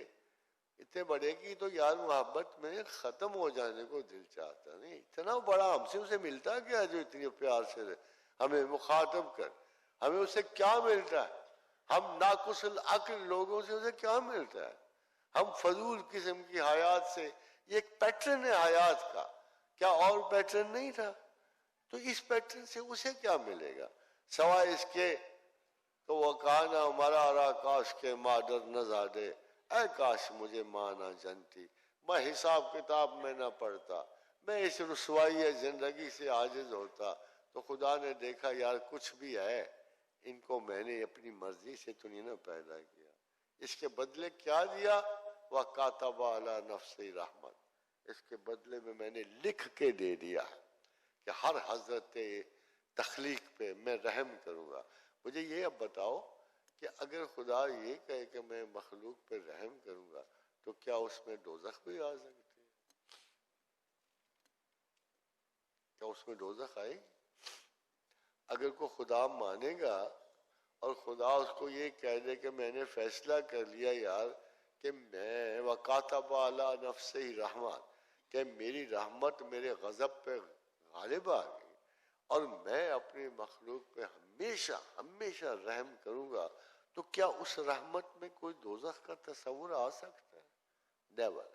اتنے بڑے کی تو یار محبت میں ختم ہو جانے کو دل چاہتا نہیں، اتنا بڑا ہم سے اسے ملتا کیا جو اتنی پیار سے ہمیں مخاطب کر، ہمیں اسے کیا ملتا ہے؟ ہم ناقص العقل لوگوں سے اسے کیا ملتا ہے؟ ہم فضول قسم کی حیات سے، یہ ایک پیٹرن ہے حیات کا، کیا اور پیٹرن نہیں تھا؟ تو اس پیٹرن سے اسے کیا ملے گا سوائے اس کے تو وہ کانا مرارا کاش کے ماں ڈر نہ زادے، اے کاش مجھے ماں نہ جنتی، میں حساب کتاب میں نہ پڑھتا، میں اس رسوائی زندگی سے عاجز ہوتا، تو خدا نے دیکھا یار کچھ بھی ہے، ان کو میں نے اپنی مرضی سے تو نہیں نہ پیدا کیا، اس کے بدلے کیا دیا؟ وَكَاتَبَ عَلَى نَفْسِ رحمت، اس کے بدلے میں نے لکھ کے دے دیا کہ ہر حضرت تخلیق پہ میں رحم کروں گا۔ مجھے یہ اب بتاؤ کہ اگر خدا یہ کہے کہ میں مخلوق پہ رحم کروں گا تو کیا اس میں دوزخ بھی آ سکتی ہے؟ کیا اس میں دوزخ آئے گی؟ اگر کوئی خدا مانے گا اور خدا اس کو یہ کہہ دے کہ میں نے فیصلہ کر لیا یار کہ میں وَكَاتَبَ عَلَى نَفْسِهِ رحمت، کہ میری رحمت میرے غضب پہ غالب آ گئی اور میں اپنی مخلوق پہ ہمیشہ ہمیشہ رحم کروں گا، تو کیا اس رحمت میں کوئی دوزخ کا تصور آ سکتا ہے؟ نیور۔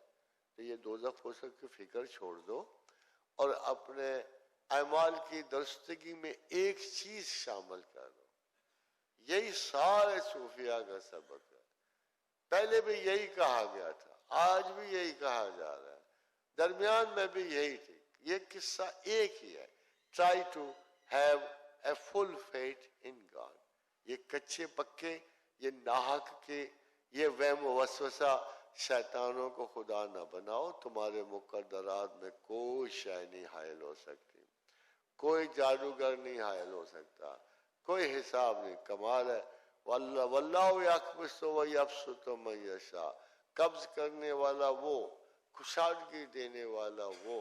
تو یہ دوزخ ہو سکتی فکر چھوڑ دو اور اپنے اعمال کی درستگی میں ایک چیز شامل کر دو۔ یہی سارے صوفیاء کا سبق ہے، پہلے بھی یہی کہا گیا تھا، آج بھی یہی کہا جا رہا ہے، درمیان میں بھی یہی تھی، یہ قصہ ایک ہی ہے، try to have a full faith in God۔ یہ کچے پکے، یہ ناحق کے، یہ وہم و وسوسہ شیطانوں کو خدا نہ بناؤ، تمہارے مقدرات میں کوئی شے نہیں حائل ہو سکتی، کوئی جادوگر نہیں حائل ہو سکتا، کوئی حساب نہیں۔ کمال ہے، واللہ یقبض ویبسط من یشاء، قبض کرنے والا وہ، کشادگی دینے والا وہ۔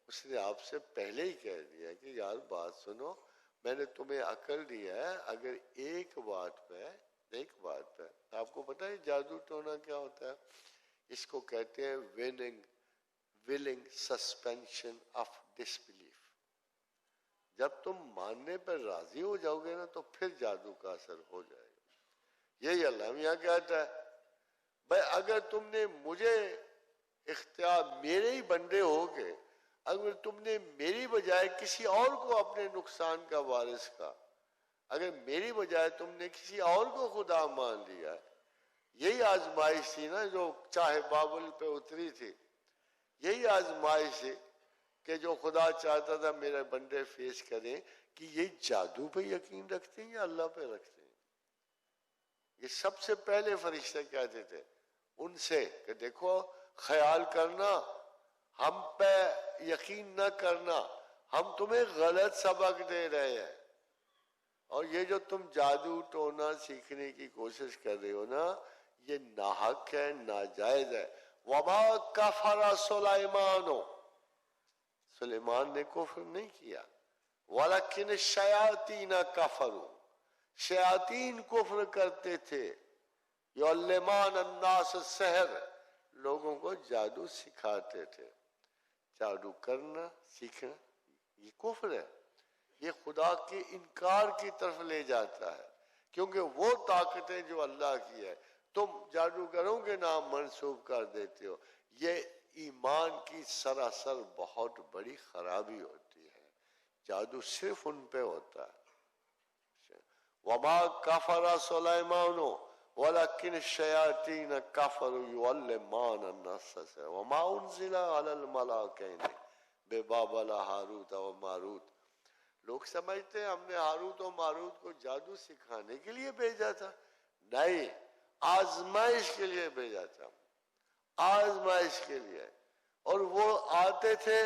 اس نے آپ سے پہلے ہی کہہ دیا کہ یار بات سنو، میں نے تمہیں عقل دی ہے، اگر ایک بات پہ آپ کو پتہ ہے جادو ٹونا کیا ہوتا ہے؟ اس کو کہتے ہیں willing suspension of disbelief۔ جب تم ماننے پر راضی ہو جاؤ گے نا تو پھر جادو کا اثر ہو جائے گا۔ یہی اللہ میاں کہتا ہے، بھائی اگر تم نے مجھے اختیار، میرے ہی بندے ہو گے، اگر تم نے میری بجائے کسی اور کو اپنے نقصان کا وارث کا، اگر میری بجائے تم نے کسی اور کو خدا مان لیا، یہی آزمائش تھی نا جو چاہے بابل پہ اتری تھی، یہی آزمائش ہے کہ جو خدا چاہتا تھا میرے بندے فیس کریں کہ یہ جادو پہ یقین رکھتے ہیں یا اللہ پہ رکھتے ہیں۔ یہ سب سے پہلے فرشتے کہتے تھے ان سے کہ دیکھو خیال کرنا، ہم پہ یقین نہ کرنا، ہم تمہیں غلط سبق دے رہے ہیں، اور یہ جو تم جادو ٹونا سیکھنے کی کوشش کر رہے ہو نا، یہ ناحق ہے، ناجائز ہے۔ وما کفر سلیمان، سلیمان نے کفر نہیں کیا، ولیکن الشیاطین کفروا، شیاطین کفر کرتے تھے، یعلمان الناس السحر، لوگوں کو جادو سکھاتے تھے۔ جادو کرنا سیکھنا یہ کفر ہے، یہ خدا کے انکار کی طرف لے جاتا ہے، کیونکہ وہ طاقتیں جو اللہ کی ہے تم جادوگروں کے نام منسوب کر دیتے ہو، یہ ایمان کی سراسر بہت بڑی خرابی ہوتی ہے۔ جادو صرف ان پہ ہوتا ہے۔ وما کفر سلیمان ولکن الشیاطین کفروا یعلمون الناس السحر وما انزل علی الملائکین ببابل ہاروت و ماروت۔ لوگ سمجھتے ہیں ہم نے ہاروت و ماروت کو جادو سکھانے کے لیے بھیجا تھا، نہیں، آزمائش کے لیے بھیجا تھا، آزمائش کے لیے۔ اور وہ آتے تھے،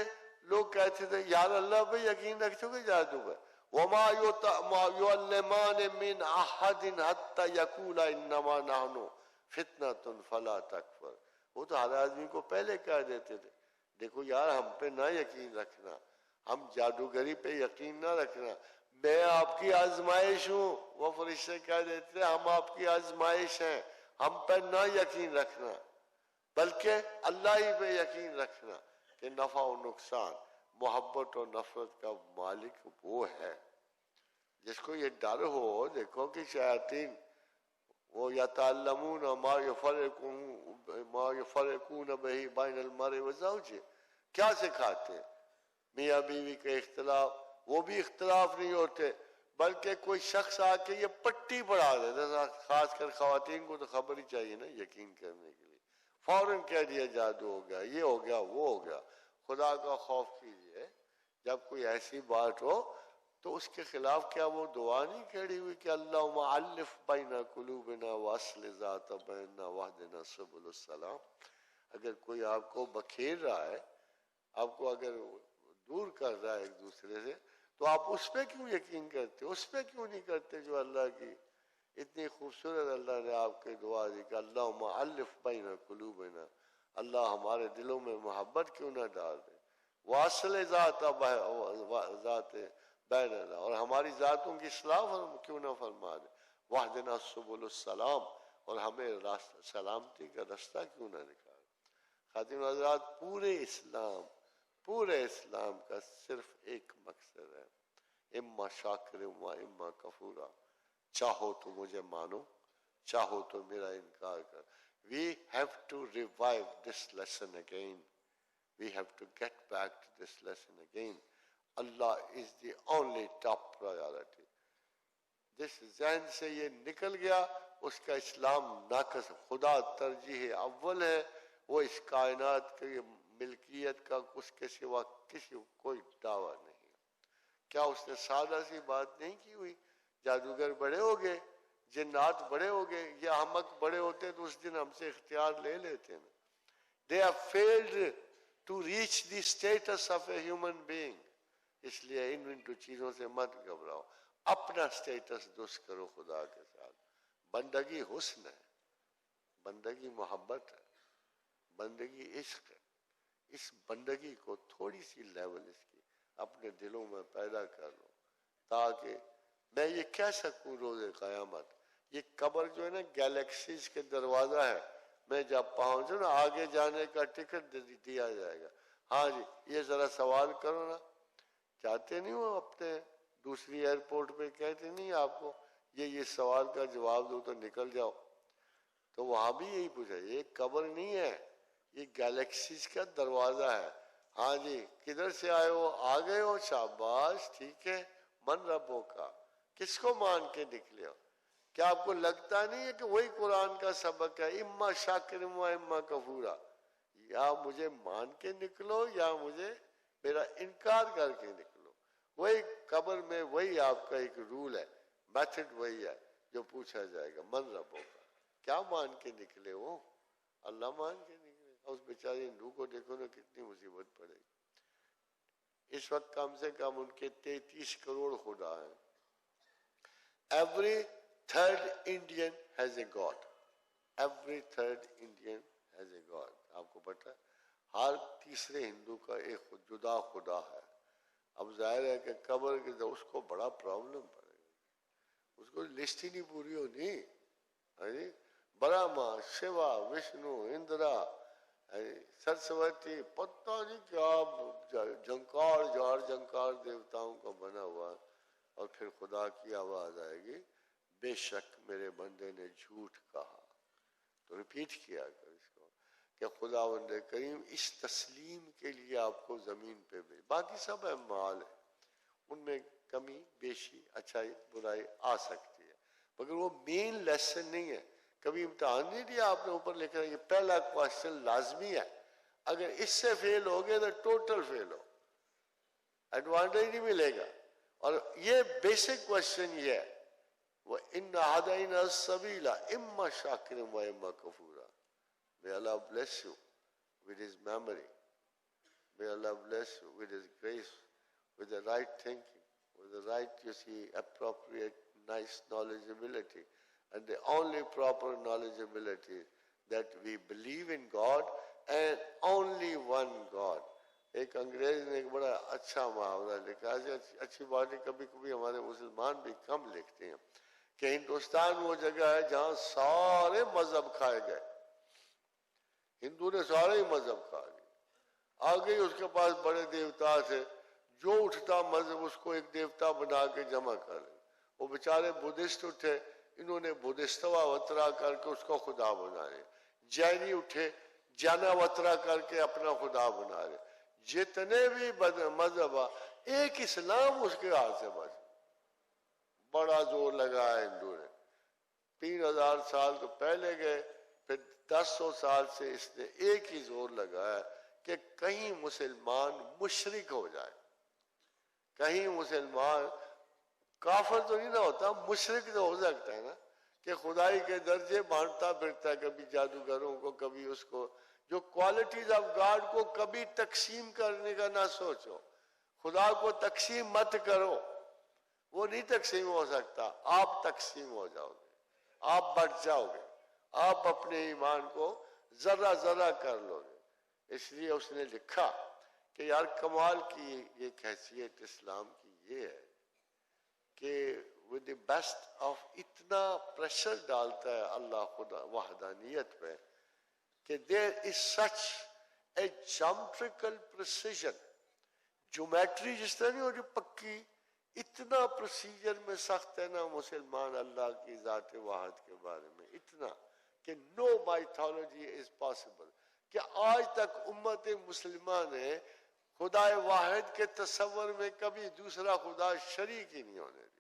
لوگ کہتے تھے یار اللہ پہ یقین رکھتے ہو جادو پہ، وما یعلمان من احد حتی یقولا انما نحن فتنۃ فلا تکفر۔ وہ تو ہر آدمی کو پہلے کہہ دیتے تھے دیکھو یار ہم پہ نہ یقین رکھنا، ہم جادوگری پہ یقین نہ رکھنا، میں آپ کی آزمائش ہوں۔ وہ فرشتے کہہ دیتے تھے ہم آپ کی آزمائش ہیں، ہم پہ نہ یقین رکھنا بلکہ اللہ ہی پہ یقین رکھنا کہ نفع و نقصان، محبت و نفرت کا مالک وہ ہے۔ جس کو یہ ڈر ہو، دیکھو کہ شیاطین وہ یتعلمون ما یفرقون بہ بین المرء وزوجہ، کیا سکھاتے ہیں؟ میاں بیوی کے اختلاف، وہ بھی اختلاف نہیں ہوتے، بلکہ کوئی شخص آ کے یہ پٹی پڑھا دیتا، خاص کر خواتین کو تو خبر ہی چاہیے نا یقین کرنے کے لیے، فوراً کہہ دیا جادو ہو گیا، یہ ہو گیا، وہ ہو گیا۔ خدا کا خوف کیجیے، جب کوئی ایسی بات ہو تو اس کے خلاف کیا وہ دعا نہیں کھڑی ہوئی کہ اللہم الف بین قلوبنا واصلح ذات بیننا واہدنا سبل السلام؟ اگر کوئی آپ کو بکھیر رہا ہے، آپ کو اگر دور کر رہا ہے ایک دوسرے سے، تو آپ اس پہ کیوں یقین کرتے، اس پہ کیوں نہیں کرتے جو اللہ کی اتنی خوبصورت اللہ نے آپ کے دعا دی کہ اللہم الف بین قلوبنا، اللہ ہمارے دلوں میں محبت کیوں نہ ڈال دے، واصل ذات بیننا، اور ہماری ذاتوں کی اصلاح کیوں نہ فرما دے، واہدنا سبل السلام، اور ہمیں سلامتی کا رستہ کیوں نہ دکھا دے۔ خاتون حضرات، پورے اسلام کا صرف ایک مقصد ہے، اما شاکر و اما کفورا، چاہو تو مجھے مانو، چاہو تو میرا انکار کر۔ We have to revive this lesson again. We have to get back to this lesson again. Allah is the only top priority. جس ذہن سے یہ نکل گیا اس کا اسلام ناقص، خدا ترجیح اول ہے، وہ اس کائنات کی ملکیت کا اس کے سوا کسی کوئی دعویٰ نہیں۔ کیا اس نے سادہ سی بات نہیں کی ہوئی، جادوگر بڑے ہو گئے، جنات بڑے ہو گئے، یا احمق بڑے ہوتے تو اس دن ہم سے اختیار لے لیتے نا۔ They have failed to reach the status of a human being. اس لیے ان چیزوں سے مت گھبراؤ، اپنا سٹیٹس درست کرو خدا کے ساتھ۔ بندگی حسن ہے، بندگی محبت ہے، بندگی عشق ہے۔ اس بندگی کو تھوڑی سی لیول اس کی اپنے دلوں میں پیدا کر لو، تاکہ میں یہ کہہ سکوں روز قیامت، یہ قبر جو ہے نا گیلیکسیز کے دروازہ ہے، میں جب پہنچوں نا آگے جانے کا ٹکٹ دیا جائے گا، ہاں جی یہ ذرا سوال کرو نا، چاہتے نہیں ہو اپنے دوسری ایئرپورٹ پہ کہتے نہیں آپ کو یہ سوال کا جواب دو تو نکل جاؤ، تو وہاں بھی یہی پوچھا، یہ قبر نہیں ہے، یہ گیلیکسیز کا دروازہ ہے، ہاں جی کدھر سے آئے ہو، آ گئے ہو، شاباش ٹھیک ہے، من ربوں کا، کس کو مان کے نکلے ہو؟ کیا آپ کو لگتا نہیں ہے کہ وہی قرآن کا سبق ہے، اما شاکر و اما کفورا، یا مجھے مان کے نکلو یا مجھے میرا انکار کر کے نکلو۔ وہی قبر میں وہی آپ کا ایک رول ہے، میتھڈ وہی ہے جو پوچھا جائے گا، من ربوں کا، کیا مان کے نکلے ہو؟ اللہ مان کے نکلے، اس بیچارے ہندو کو دیکھو نا کتنی مصیبت پڑے گی۔ اس وقت کم سے کم ان کے 33 کروڑ خدا ہیں۔ Every third Indian has a God. Every third Indian has a God. آپ کو پتہ ہے ہر تیسرے ہندو کا ایک جدا خدا ہے۔ اب ظاہر ہے کہ قبر کے اس کو بڑا پرابلم پڑے گا، اس کو لسٹ ہی نہیں پوری ہونی، برہما، شیوا، وشنو، اندرا، سرسوتی، پتہ نہیں کیا جنکار دیوتاؤں کا بنا ہوا، اور پھر خدا کی آواز آئے گی، بے شک میرے بندے نے جھوٹ کہا، تو ریپیٹ کیا کر اس کو کہ خداوند کریم اس تسلیم کے لیے آپ کو زمین پہ بھیج، باقی سب اعمال ہیں، ان میں کمی بیشی اچھائی برائی آ سکتی ہے، مگر وہ مین لیسن نہیں ہے۔ کبھی امتحان نہیں دیا آپ نے، اوپر لکھا ہے یہ پہلا کوشچن لازمی ہے، اگر اس سے فیل ہو گئے تو ٹوٹل فیل ہو، ایڈوانٹیج نہیں ملے گا۔ اور یہ بیسک کوشچن یہ ہے، وَإِنَّ هَدَيْنَا السَّبِيلَ إِمَّا شَاكِرٍ وَإِمَّا كَفُورًا۔ May Allah bless you with His memory. May Allah bless you with His grace, with the right thinking, with the right, you see, appropriate, nice knowledgeability. And the only proper knowledgeability that we believe in God and only one God. ایک انگریز نے ایک بڑا اچھا محاورہ لکھا ہے، اچھی باتیں کبھی کبھی ہمارے مسلمان بھی کم لکھتے ہیں، کہ ہندوستان وہ جگہ ہے جہاں سارے مذہب کھائے گئے، ہندو نے سارے ہی مذہب کھا لیے، آگے اس کے پاس بڑے دیوتا تھے، جو اٹھتا مذہب اس کو ایک دیوتا بنا کے جمع کر لے، وہ بیچارے بدھسٹ اٹھے، انہوں نے بدھستوا وترا کر کے اس کو خدا بنا لے، جینی اٹھے جانا وترا کر کے اپنا خدا بنا لے، جتنے بھی مذہب ایک اسلام اس کے ہاتھ سے بچ، بڑا زور لگایا ہندو نے. 3000 سال تو پہلے گئے، پھر 1000 سال سے اس نے ایک ہی زور لگایا کہ کہیں مسلمان مشرک ہو جائے، کہیں مسلمان کافر تو نہیں نہ ہوتا، مشرک تو ہو سکتا ہے نا، کہ خدائی کے درجے بانٹتا پھرتا ہے، کبھی جادوگروں کو، کبھی اس کو. جو کوالٹیز آف گاڈ کو کبھی تقسیم کرنے کا نہ سوچو، خدا کو تقسیم مت کرو، وہ نہیں تقسیم ہو سکتا. آپ تقسیم ہو جاؤ گے، آپ بٹ جاؤ گے، آپ اپنے ایمان کو ذرہ ذرہ کر لو گے. اس لیے اس نے لکھا کہ یار کمال کی ایک حیثیت اسلام کی یہ ہے کہ with the best of اتنا پریشر ڈالتا ہے اللہ خدا وحدانیت پہ کہ there is such a geometrical precision. Geometry جس طرح نہیں ہوتی پکی، اتنا پروسیجر میں سخت ہے نا مسلمان اللہ کی ذات واحد کے بارے میں، اتنا کہ no mythology is possible، کہ آج تک امت مسلمہ نے خدا واحد کے تصور میں کبھی دوسرا خدا شریک ہی نہیں ہونے دیا.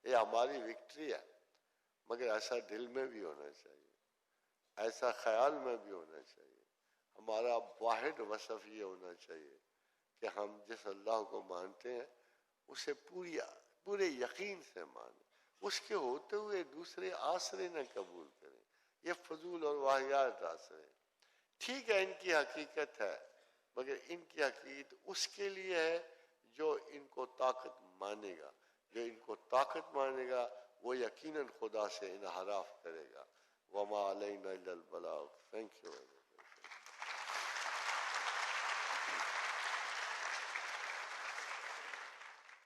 یہ ہماری وکٹری ہے، مگر ایسا دل میں بھی ہونا چاہیے، ایسا خیال میں بھی ہونا چاہیے. ہمارا واحد وصف یہ ہونا چاہیے کہ ہم جس اللہ کو مانتے ہیں اسے پورے یقین سے مانیں، اس کے ہوتے ہوئے دوسرے آسرے نہ قبول کریں. یہ فضول اور واہیات آسرے ٹھیک ہے، ان کی حقیقت ہے، مگر ان کی حقیقت اس کے لیے ہے جو ان کو طاقت مانے گا. جو ان کو طاقت مانے گا وہ یقیناً خدا سے انحراف کرے گا. وما علینا الا البلاغ. Thank you.